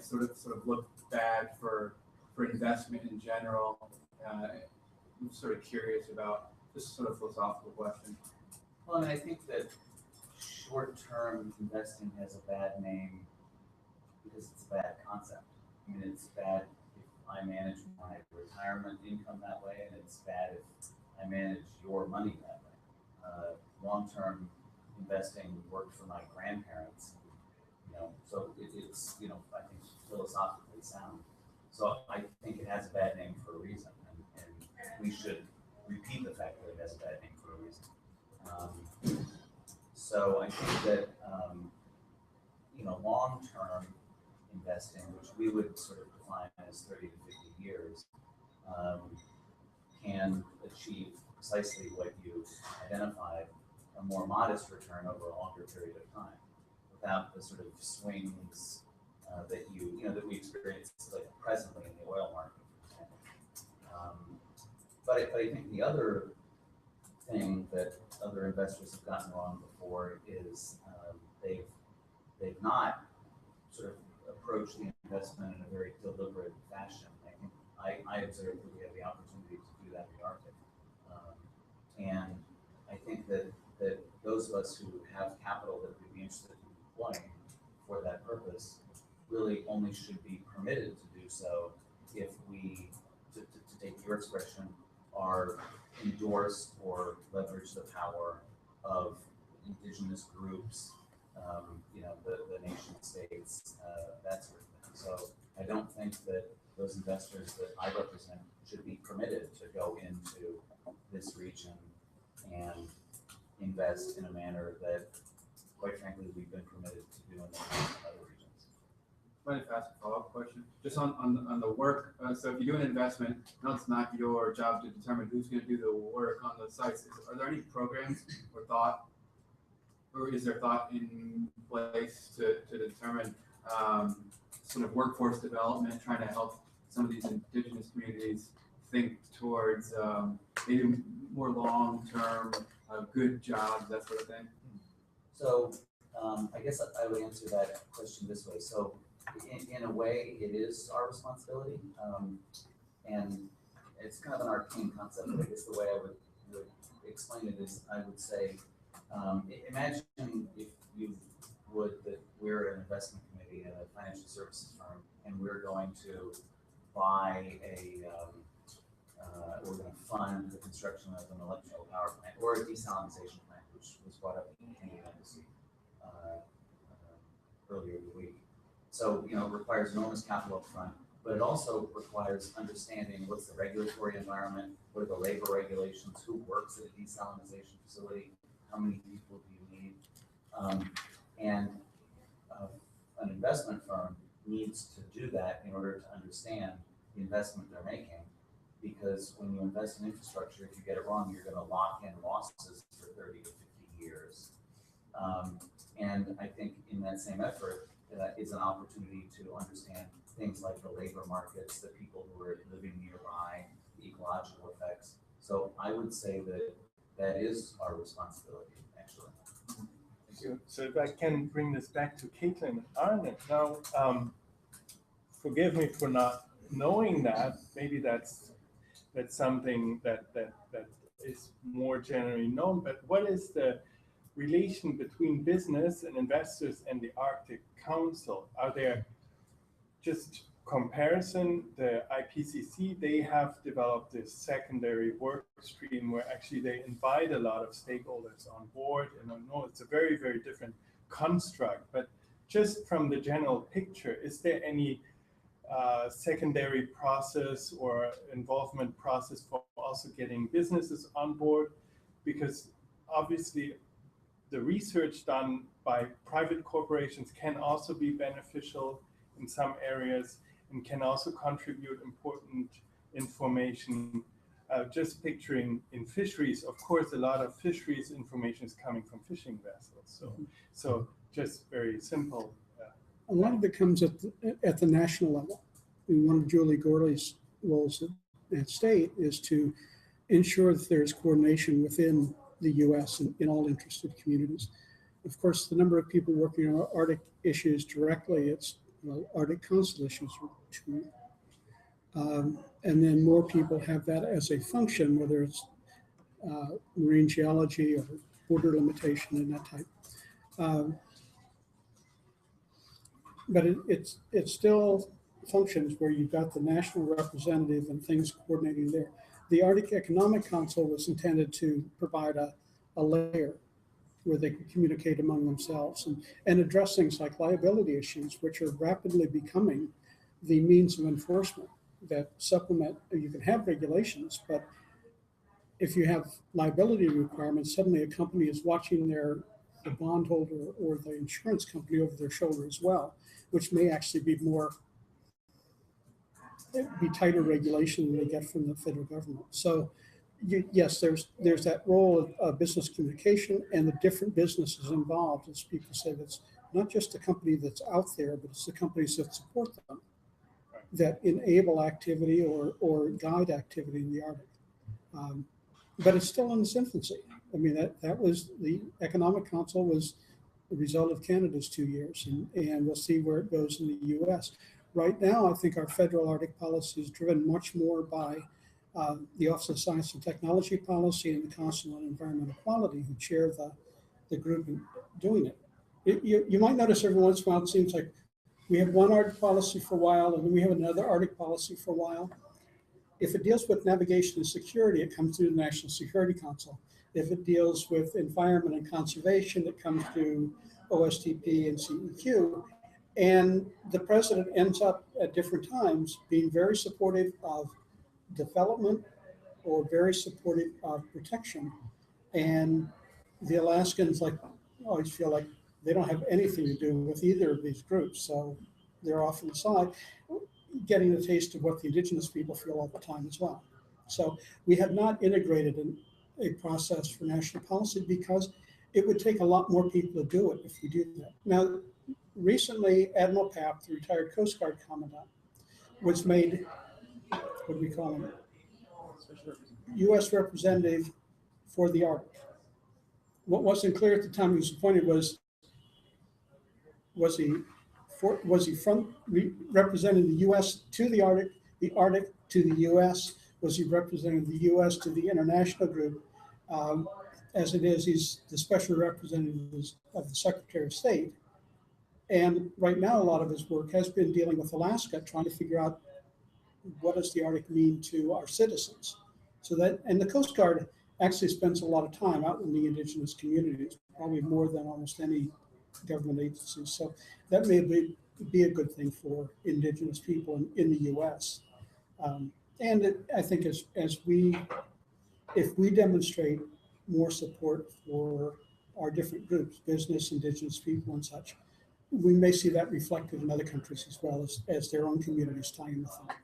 sort of look bad for investment in general. I'm sort of curious about this sort of philosophical question. Well, and I think that short-term investing has a bad name because it's a bad concept. I mean, it's bad if I manage my retirement income that way, and it's bad if I manage your money that way. Long-term investing worked for my grandparents, so it's, I think philosophically sound. So I think it has a bad name for a reason, and we should repeat the fact that it has a bad name for a reason. So I think that, long-term investing, which we would sort of define as 30 to 50 years, can achieve precisely what you identified, a more modest return over a longer period of time, without the sort of swings that we experience like presently in the oil market, for example. But I think the other thing that other investors have gotten wrong before is they've not sort of approached the investment in a very deliberate fashion. I think I observed that we have the opportunity to do that in the Arctic. And I think that those of us who have capital that we'd be interested in deploying for that purpose really only should be permitted to do so if we, to take your expression, are endorsed or leverage the power of indigenous groups, the nation states, that sort of thing. So I don't think that those investors that I represent should be permitted to go into this region and invest in a manner that, quite frankly, we've been permitted to do in other regions. Mind if I ask a follow-up question? Just on the work, so if you do an investment, no, it's not your job to determine who's going to do the work on the sites. Are there any programs or is there thought in place to determine sort of workforce development, trying to help some of these indigenous communities think towards maybe more long-term good jobs, that sort of thing? So I guess I would answer that question this way. So in a way, it is our responsibility. And it's kind of an arcane concept, but I guess the way I would explain it is, I would say, imagine if you would, that we're an investment committee at a financial services firm, and we're going to buy we're going to fund the construction of an electrical power plant or a desalinization plant, which was brought up in the Canadian Embassy earlier in the week. So, it requires enormous capital up front, but it also requires understanding what's the regulatory environment, what are the labor regulations, who works at a desalinization facility, how many people do you need, and an investment firm needs to do that in order to understand the investment they're making. Because when you invest in infrastructure, if you get it wrong, you're going to lock in losses for 30 to 50 years. And I think in that same effort, is an opportunity to understand things like the labor markets, the people who are living nearby, the ecological effects. So I would say that is our responsibility, actually. So if I can bring this back to Caitlyn and Arne. Now, forgive me for not knowing that. Maybe that's something that is more generally known, but what is the relation between business and investors and the Arctic Council? Are there just comparison? The IPCC, they have developed this secondary work stream where actually they invite a lot of stakeholders on board, and I know it's a very, very different construct, but just from the general picture, is there any secondary process or involvement process for also getting businesses on board? Because obviously the research done by private corporations can also be beneficial in some areas and can also contribute important information. Just picturing in fisheries, of course, a lot of fisheries information is coming from fishing vessels. So just very simple. A lot of it comes at the national level. And one of Julie Gorley's roles at state is to ensure that there's coordination within the U.S. and in all interested communities. Of course, the number of people working on Arctic issues directly, it's Arctic Council issues too. And then more people have that as a function, whether it's marine geology or border limitation and that type. But it still functions where you've got the national representative and things coordinating there. The Arctic Economic Council was intended to provide a layer where they could communicate among themselves and address things like liability issues, which are rapidly becoming the means of enforcement that supplement. You can have regulations, but if you have liability requirements, suddenly a company is watching the bondholder or the insurance company over their shoulder as well, which may actually be tighter regulation than they get from the federal government. So yes, there's that role of business communication and the different businesses involved. As people say, that's not just the company that's out there, but it's the companies that support them that enable activity or guide activity in the Arctic. But it's still in its infancy. I mean, that was the Economic Council was the result of Canada's 2 years, and we'll see where it goes in the U.S. Right now, I think our federal Arctic policy is driven much more by the Office of Science and Technology Policy and the Council on Environmental Quality, who chair the group in doing it. You might notice every once in a while, it seems like we have one Arctic policy for a while, and then we have another Arctic policy for a while. If it deals with navigation and security, it comes through the National Security Council. If it deals with environment and conservation, it comes through OSTP and CEQ. And the president ends up at different times being very supportive of development or very supportive of protection. And the Alaskans always feel like they don't have anything to do with either of these groups. So they're off on the side, getting a taste of what the indigenous people feel all the time as well. So we have not integrated a process for national policy because it would take a lot more people to do it if we do that. Now, recently, Admiral Papp, the retired Coast Guard Commandant, was made, what do we call him? U.S. representative for the Arctic. What wasn't clear at the time he was appointed was he was he representing the U.S. to the Arctic to the U.S.? Was he representing the U.S. to the international group? As it is, he's the special representative of the Secretary of State. And right now, a lot of his work has been dealing with Alaska, trying to figure out what does the Arctic mean to our citizens. And the Coast Guard actually spends a lot of time out in the indigenous communities, probably more than almost any government agency. So that may be a good thing for indigenous people in the U.S. I think if we demonstrate more support for our different groups, business, indigenous people, and such, we may see that reflected in other countries as well as their own communities tie in with them.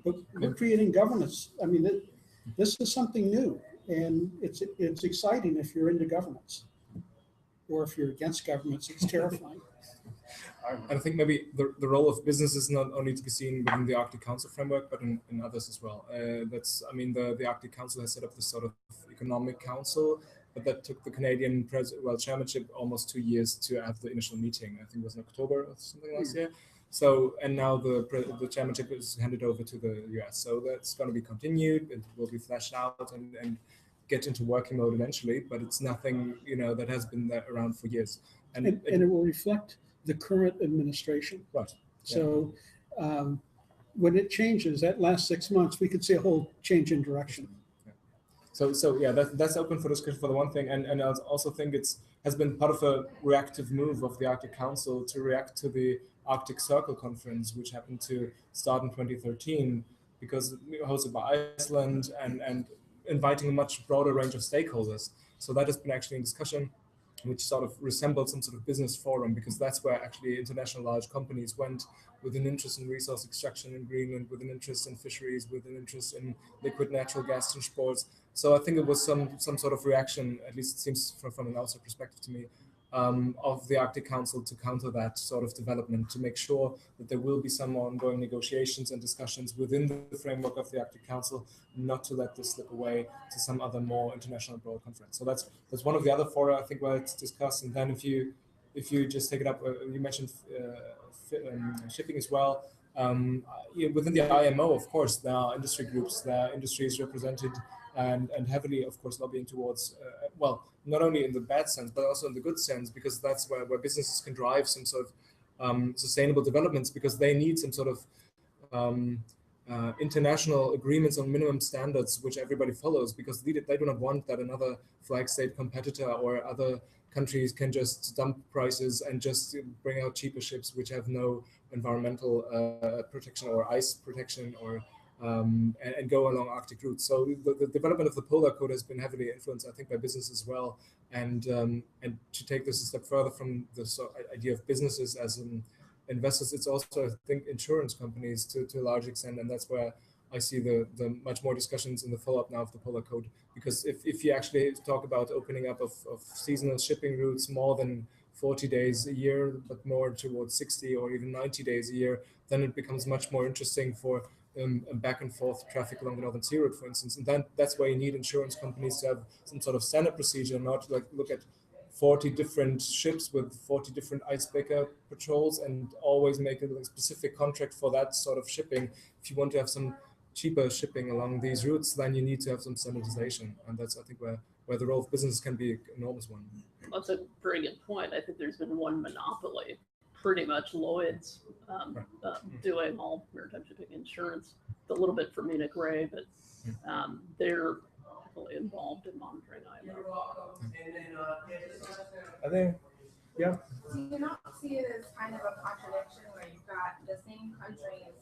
But we're creating governance. I mean, this is something new, and it's exciting if you're into governance, or if you're against governments, it's terrifying. I think maybe the role of business is not only to be seen within the Arctic Council framework, but in others as well. The Arctic Council has set up this sort of economic council, but that took the Canadian chairmanship almost 2 years to have the initial meeting. I think it was in October or something last year. So, and now the chairmanship is handed over to the US. So that's going to be continued. It will be fleshed out and get into working mode eventually, but it's nothing, that has been there around for years. And it will reflect the current administration. Right. So when it changes, that last 6 months, we could see a whole change in direction. So yeah, that's open for discussion for the one thing, and I also think has been part of a reactive move of the Arctic Council to react to the Arctic Circle Conference, which happened to start in 2013, because hosted by Iceland and inviting a much broader range of stakeholders. So that has been actually in discussion, which sort of resembled some sort of business forum, because that's where actually international large companies went with an interest in resource extraction in Greenland, with an interest in fisheries, with an interest in liquid natural gas transports. So I think it was some sort of reaction, at least it seems from an outside perspective to me, of the Arctic Council to counter that sort of development, to make sure that there will be some ongoing negotiations and discussions within the framework of the Arctic Council, not to let this slip away to some other more international broad conference. So that's one of the other fora I think where it's discussed. And then if you just take it up, you mentioned shipping as well. Within the IMO, of course, there are industry groups, there are industries represented and heavily, of course, lobbying towards, not only in the bad sense, but also in the good sense, because that's where businesses can drive some sort of sustainable developments, because they need some sort of international agreements on minimum standards, which everybody follows, because they do not want that another flag state competitor or other countries can just dump prices and just bring out cheaper ships which have no environmental protection or ice protection or and go along Arctic routes. So the development of the Polar Code has been heavily influenced, I think, by business as well. And to take this a step further from the idea of businesses as investors, it's also, I think, insurance companies to a large extent, and that's where I see the much more discussions in the follow-up now of the Polar Code. Because if you actually talk about opening up of seasonal shipping routes more than 40 days a year, but more towards 60 or even 90 days a year, then it becomes much more interesting for back and forth traffic along the Northern Sea route, for instance. And then that's why you need insurance companies to have some sort of standard procedure, not like look at 40 different ships with 40 different icebreaker patrols and always make a specific contract for that sort of shipping. If you want to have some cheaper shipping along these routes, then you need to have some standardization. And that's, I think, where the role of business can be an enormous one. That's a very good point. I think there's been one monopoly, pretty much Lloyd's, doing all maritime shipping insurance, a little bit for Munich Re, but they're heavily involved in monitoring IMO. I think, yeah. Do you not see it as kind of a contradiction where you've got the same countries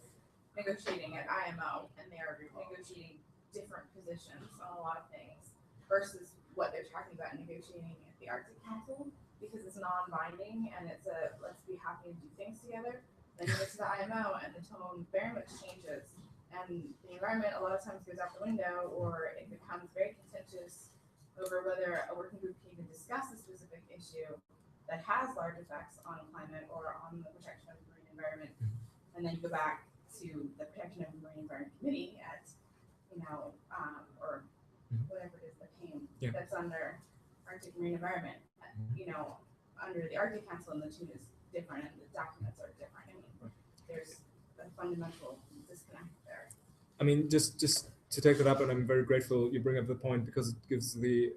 negotiating at IMO and they are negotiating different positions on a lot of things versus what they're talking about negotiating at the Arctic Council, because it's non-binding and it's a let's be happy and do things together. Then you get to the IMO and the tone very much changes, and the environment a lot of times goes out the window, or it becomes very contentious over whether a working group can even discuss a specific issue that has large effects on climate or on the protection of the marine environment. And then you go back to the Protection of the Marine Environment Committee at, or whatever it is, the PAIM that's under Arctic Marine Environment, under the Arctic Council, and the tune is different and the documents are different. I mean, there's a fundamental disconnect there. I mean, just to take that up, and I'm very grateful you bring up the point, because it gives the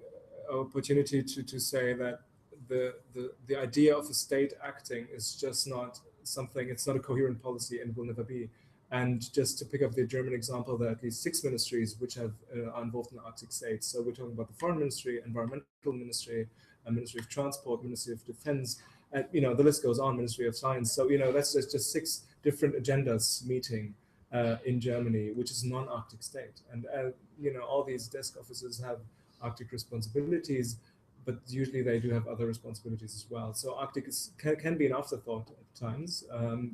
opportunity to say that the idea of a state acting is just not something, it's not a coherent policy and will never be. And just to pick up the German example, there are at least 6 ministries which are involved in the Arctic states. So we're talking about the Foreign Ministry, Environmental Ministry, Ministry of Transport, Ministry of Defense, and the list goes on, Ministry of Science. So that's just 6 different agendas meeting in Germany, which is non-Arctic state. And all these desk officers have Arctic responsibilities, but usually they do have other responsibilities as well. So Arctic can be an afterthought at times,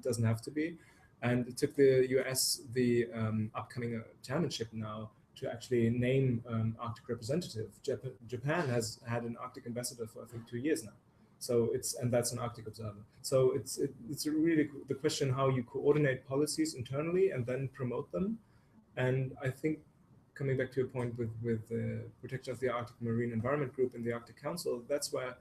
doesn't have to be. And it took the US the upcoming chairmanship now to actually name Arctic representative. Japan has had an Arctic ambassador for I think 2 years now. So and that's an Arctic observer. So it's really the question how you coordinate policies internally and then promote them. And I think coming back to your point with the protection of the Arctic Marine Environment Group in the Arctic Council, that's where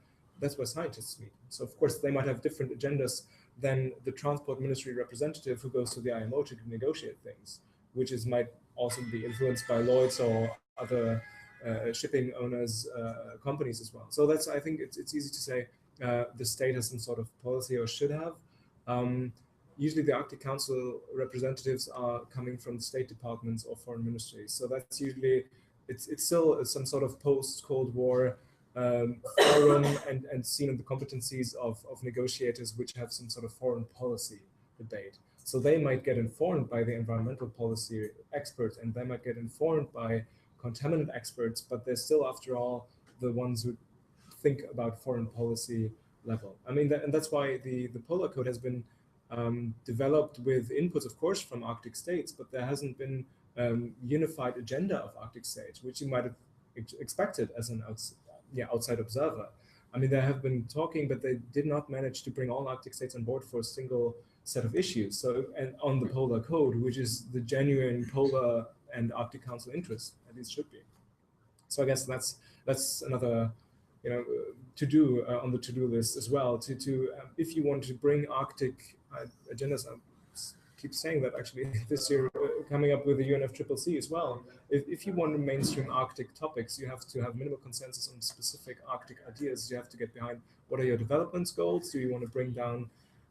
scientists meet. So of course they might have different agendas than the transport ministry representative who goes to the IMO to negotiate things, which might also be influenced by Lloyd's or other shipping owners, companies as well. So I think it's easy to say the state has some sort of policy or should have. Usually the Arctic Council representatives are coming from state departments or foreign ministries. So that's usually, it's still some sort of post-Cold War forum and seen in the competencies of negotiators which have some sort of foreign policy debate. So they might get informed by the environmental policy experts and they might get informed by contaminant experts, but they're still, after all, the ones who think about foreign policy level. I mean, and that's why the Polar Code has been developed with inputs, of course, from Arctic states, but there hasn't been unified agenda of Arctic states, which you might have expected as an outside observer. I mean, they have been talking, but they did not manage to bring all Arctic states on board for a single set of issues. So, and on the Polar Code, which is the genuine polar and Arctic Council interest, at least should be. So I guess that's another, to do on the to-do list as well. If you want to bring Arctic agendas, I keep saying that actually this year, coming up with the UNFCCC as well. If you want to mainstream Arctic topics, you have to have minimal consensus on specific Arctic ideas. You have to get behind what are your development goals. Do you want to bring down,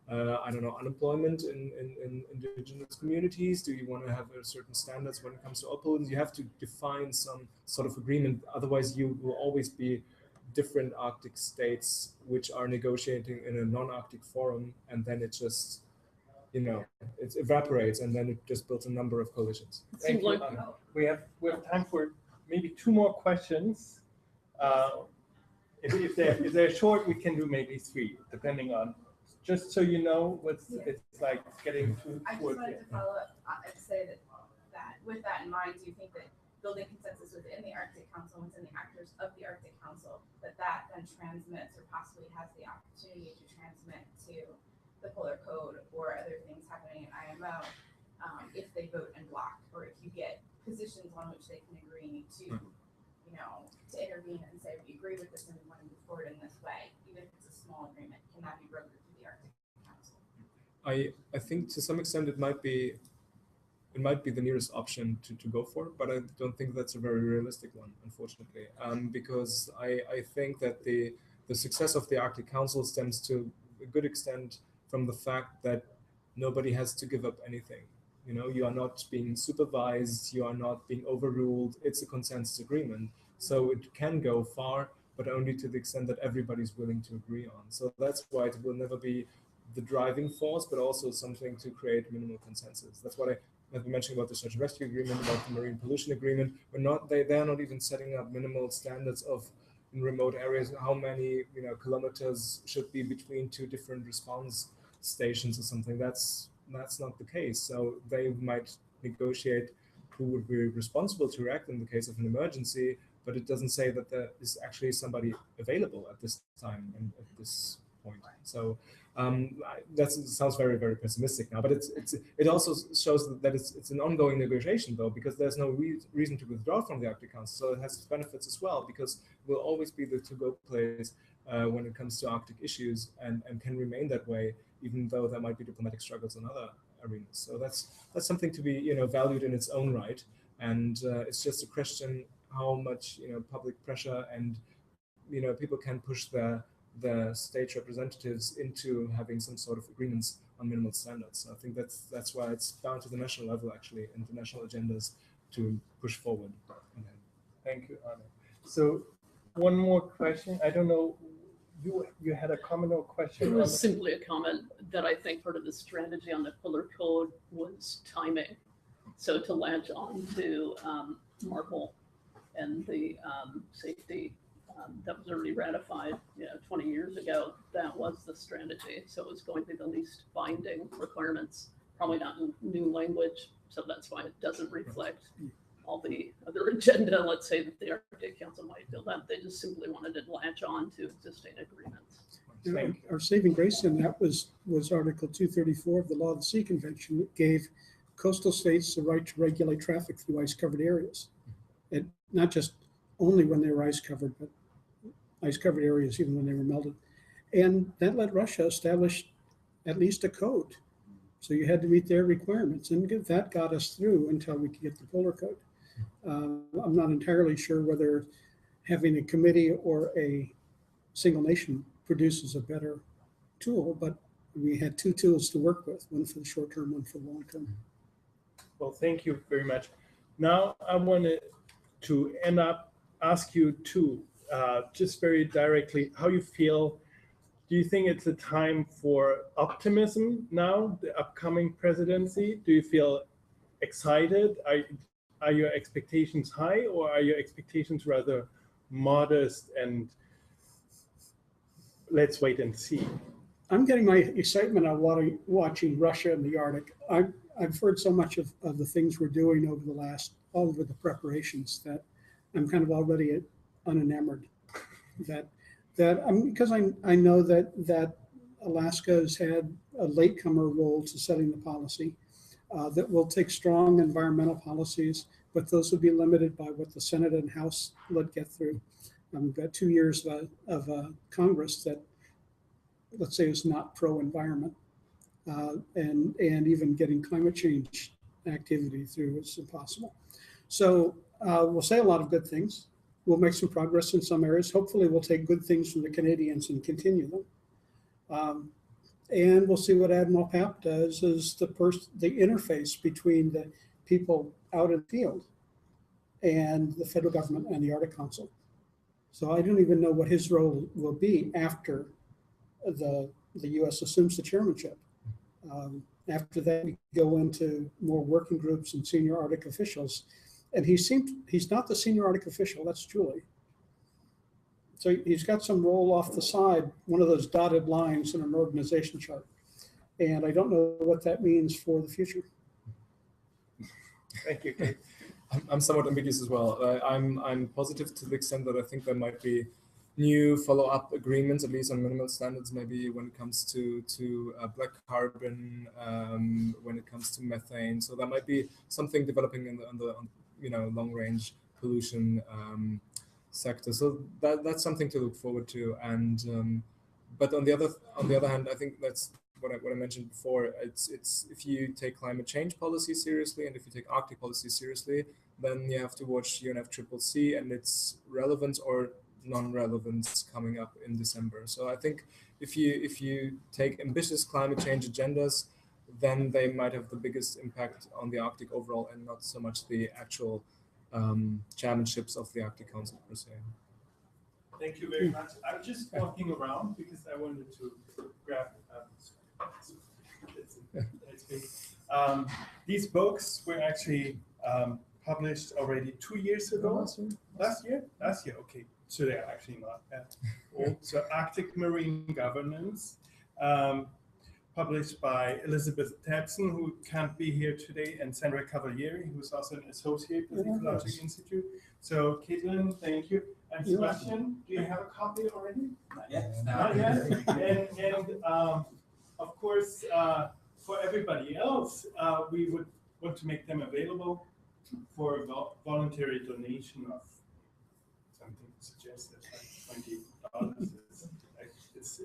I don't know, unemployment in indigenous communities? Do you want to have certain standards when it comes to oil pollutants? You have to define some sort of agreement. Otherwise, you will always be different Arctic states which are negotiating in a non-Arctic forum, and then it just, it evaporates, and then it just builds a number of coalitions. Thank you. We have time for maybe 2 more questions. If they're short, we can do maybe 3, depending on. Just so you know, it's like getting to. I just wanted to follow up and say that with that in mind, do you think that building consensus within the Arctic Council, within the actors of the Arctic Council, that then transmits or possibly has the opportunity to transmit to the Polar Code or other things happening at IMO, if they vote in block, or if you get positions on which they can agree to, to intervene and say, we agree with this and we want to move forward in this way, even if it's a small agreement, can that be brokered through the Arctic Council? I think to some extent it might be the nearest option to go for, but I don't think that's a very realistic one, unfortunately, because I think that the success of the Arctic Council stems to a good extent from the fact that nobody has to give up anything. You are not being supervised, you are not being overruled. It's a consensus agreement. So it can go far, but only to the extent that everybody's willing to agree on. So that's why it will never be the driving force, but also something to create minimal consensus. That's what I've been mentioning about the search and rescue agreement, about the marine pollution agreement. They're not even setting up minimal standards of, in remote areas, how many kilometers should be between 2 different response stations or something. That's not the case. So they might negotiate who would be responsible to react in the case of an emergency, but it doesn't say that there is actually somebody available at this time and at this point. So that sounds very, very pessimistic now, but it also shows that it's an ongoing negotiation, though, because there's no reason to withdraw from the Arctic Council. So it has its benefits as well, because we'll always be the to-go place when it comes to Arctic issues, and can remain that way, even though there might be diplomatic struggles in other arenas. So that's something to be valued in its own right, and it's just a question how much public pressure and people can push the state representatives into having some sort of agreements on minimal standards. I think that's why it's down to the national level, actually, and the national agendas to push forward. Thank you, Arne. So one more question. I don't know, you had a comment or question? It was simply a comment that I think part of the strategy on the Pillar Code was timing. So to latch on to Marple and the safety that was already ratified 20 years ago, that was the strategy. So it was going to be the least binding requirements, probably not in new language. So that's why it doesn't reflect all the other agenda, let's say, that the Arctic Council might feel that. They just simply wanted to latch on to existing agreements. Our saving grace in that was Article 234 of the Law of the Sea Convention. It gave coastal states the right to regulate traffic through ice-covered areas. And not just only when they were ice-covered, but ice-covered areas even when they were melted. And that let Russia establish at least a code. So you had to meet their requirements, and that got us through until we could get the Polar Code. I'm not entirely sure whether having a committee or a single nation produces a better tool, but we had two tools to work with, one for the short term, one for the long term. Well, thank you very much. Now I wanted to ask you to just very directly how you feel. Do you think it's a time for optimism now, the upcoming presidency? Do you feel excited? Are your expectations high, or are your expectations rather modest and let's wait and see? I'm getting my excitement out watching Russia and the Arctic. I've heard so much of the things we're doing all over the preparations, that I'm kind of already unenamored. Because I know that Alaska has had a latecomer role to setting the policy, that will take strong environmental policies, but those will be limited by what the Senate and House let get through. We've got 2 years of Congress that, let's say, is not pro-environment, and even getting climate change activity through is impossible. So we'll say a lot of good things. We'll make some progress in some areas. Hopefully we'll take good things from the Canadians and continue them. And we'll see what Admiral Papp does as the interface between the people out in the field and the federal government and the Arctic Council. So I don't even know what his role will be after the U.S. assumes the chairmanship. After that, we go into more working groups and senior Arctic officials. And he's not the senior Arctic official, that's Julie. So he's got some role off the side, one of those dotted lines in an organization chart. And I don't know what that means for the future. Thank you, Kate. I'm somewhat ambiguous as well. I'm positive to the extent that I think there might be new follow-up agreements, at least on minimal standards, maybe when it comes to black carbon, when it comes to methane. So there might be something developing on the long-range pollution sector. So that's something to look forward to. And but on the other hand, I think that's what I mentioned before. It's if you take climate change policy seriously and if you take Arctic policy seriously, then you have to watch UNFCCC and its relevance or non-relevance coming up in December. So I think if you take ambitious climate change agendas, then they might have the biggest impact on the Arctic overall, and not so much the actual chairmanships of the Arctic Council per se. Thank you very much. I'm just walking around because I wanted to grab these books were actually published already 2 years ago. Last year, okay. So they're actually not that old. So Arctic Marine Governance. published by Elizabeth Tabson, who can't be here today, and Sandra Cavalieri, who's also an associate with the Ecologic Institute. So, Caitlyn, thank you. And Sebastian, do you have a copy already? Not yet. Not yet. And of course, for everybody else, we would want to make them available for a voluntary donation of something suggested like $20. It's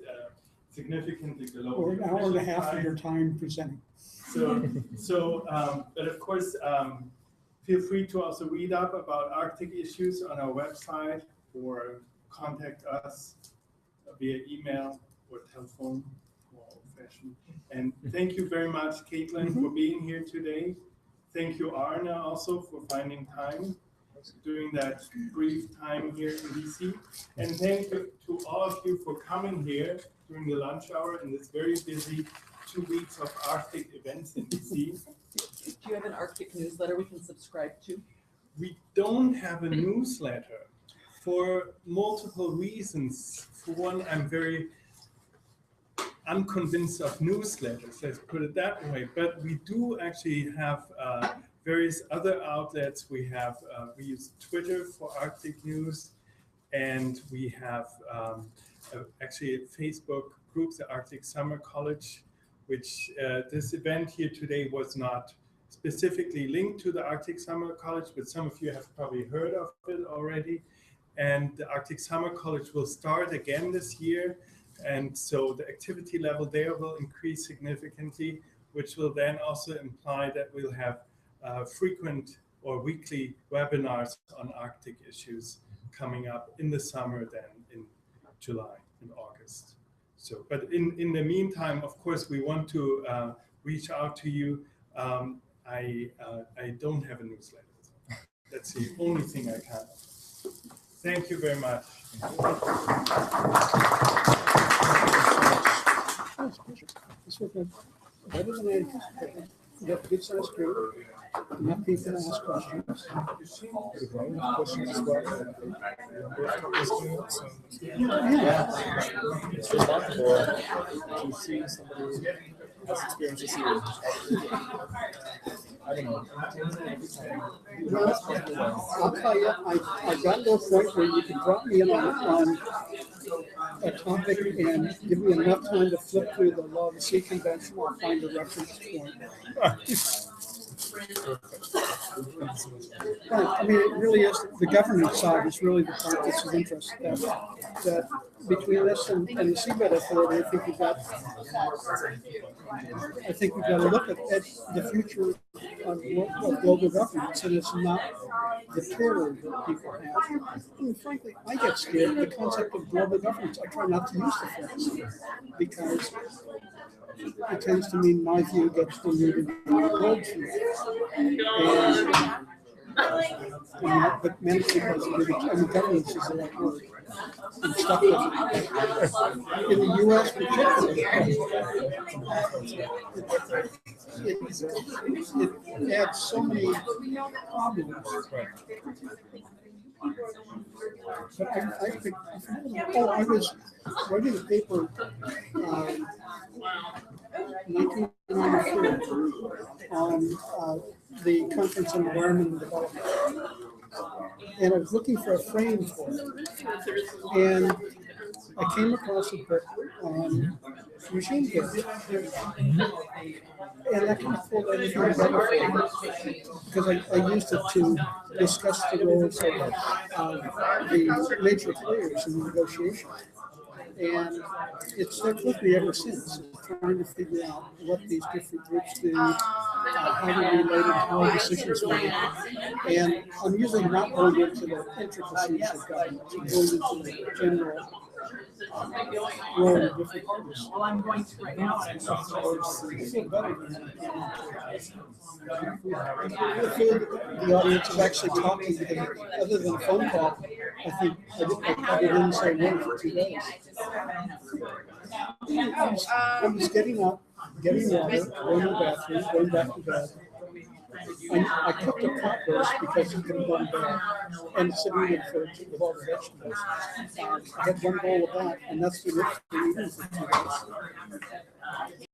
significantly below. Or an hour and a half of your time presenting. But of course, feel free to also read up about Arctic issues on our website or contact us via email or telephone, more old-fashioned. And thank you very much, Caitlyn, for being here today. Thank you, Arne, also for finding time during that brief time here in DC. And thank you to all of you for coming here during the lunch hour in this very busy 2 weeks of Arctic events in DC. Do you have an Arctic newsletter we can subscribe to? We don't have a newsletter for multiple reasons. For one, I'm very unconvinced of newsletters, let's put it that way. But we do actually have various other outlets. We use Twitter for Arctic news, and we have actually a Facebook group, the Arctic Summer College, which this event here today was not specifically linked to the Arctic Summer College, but some of you have probably heard of it already. And the Arctic Summer College will start again this year. And so the activity level there will increase significantly, which will then also imply that we'll have frequent or weekly webinars on Arctic issues coming up in the summer, then in July and August. So, but in the meantime, of course, we want to reach out to you. I don't have a newsletter. That's the only thing I can. Thank you very much. This was better than I expected. You got a good sized group. Enough people to ask questions. Questions as well. It's remarkable to see somebody has experience as you. I don't know. I'll tell you, I got to a point where you can drop me on a topic and give me enough time to flip through the Law of the Sea Convention. I'll find a reference point. I mean, it really is, the government side is really the part that's of interest. That between this and the Seabed Authority, I think we've got to look at the future of global governance, and it's not the terror that people have. I mean, frankly, I get scared of the concept of global governance. I try not to use the phrase because it tends to mean my view gets diluted in the world view. But many people governance is the right word. And stuff in the U.S. particularly, it adds so many problems. But I think, I was writing a paper 1993 on the Conference on Environment and Development. And I was looking for a frame for it. And I came across a book on machine vision. And I kind of pulled everything together because I used it to discuss the roles of the major players in the negotiation. And it's stuck with me ever since, trying to figure out what these different groups do, how they're related, how decisions are made. And I'm usually not going into the intricacies of government, I'm going into the general role of different parties. Well, I'm going to right now. I feel better than I feel the audience is actually talking to them, other than a phone call. I think I probably didn't say one for 2 days. I was getting up, getting water, going to the bathroom, going back to bed. I cooked a pot roast because it could have gone bad, and sitting in the fridge with all the vegetables. I had one bowl of that, and that's the rich for eating for 2 days.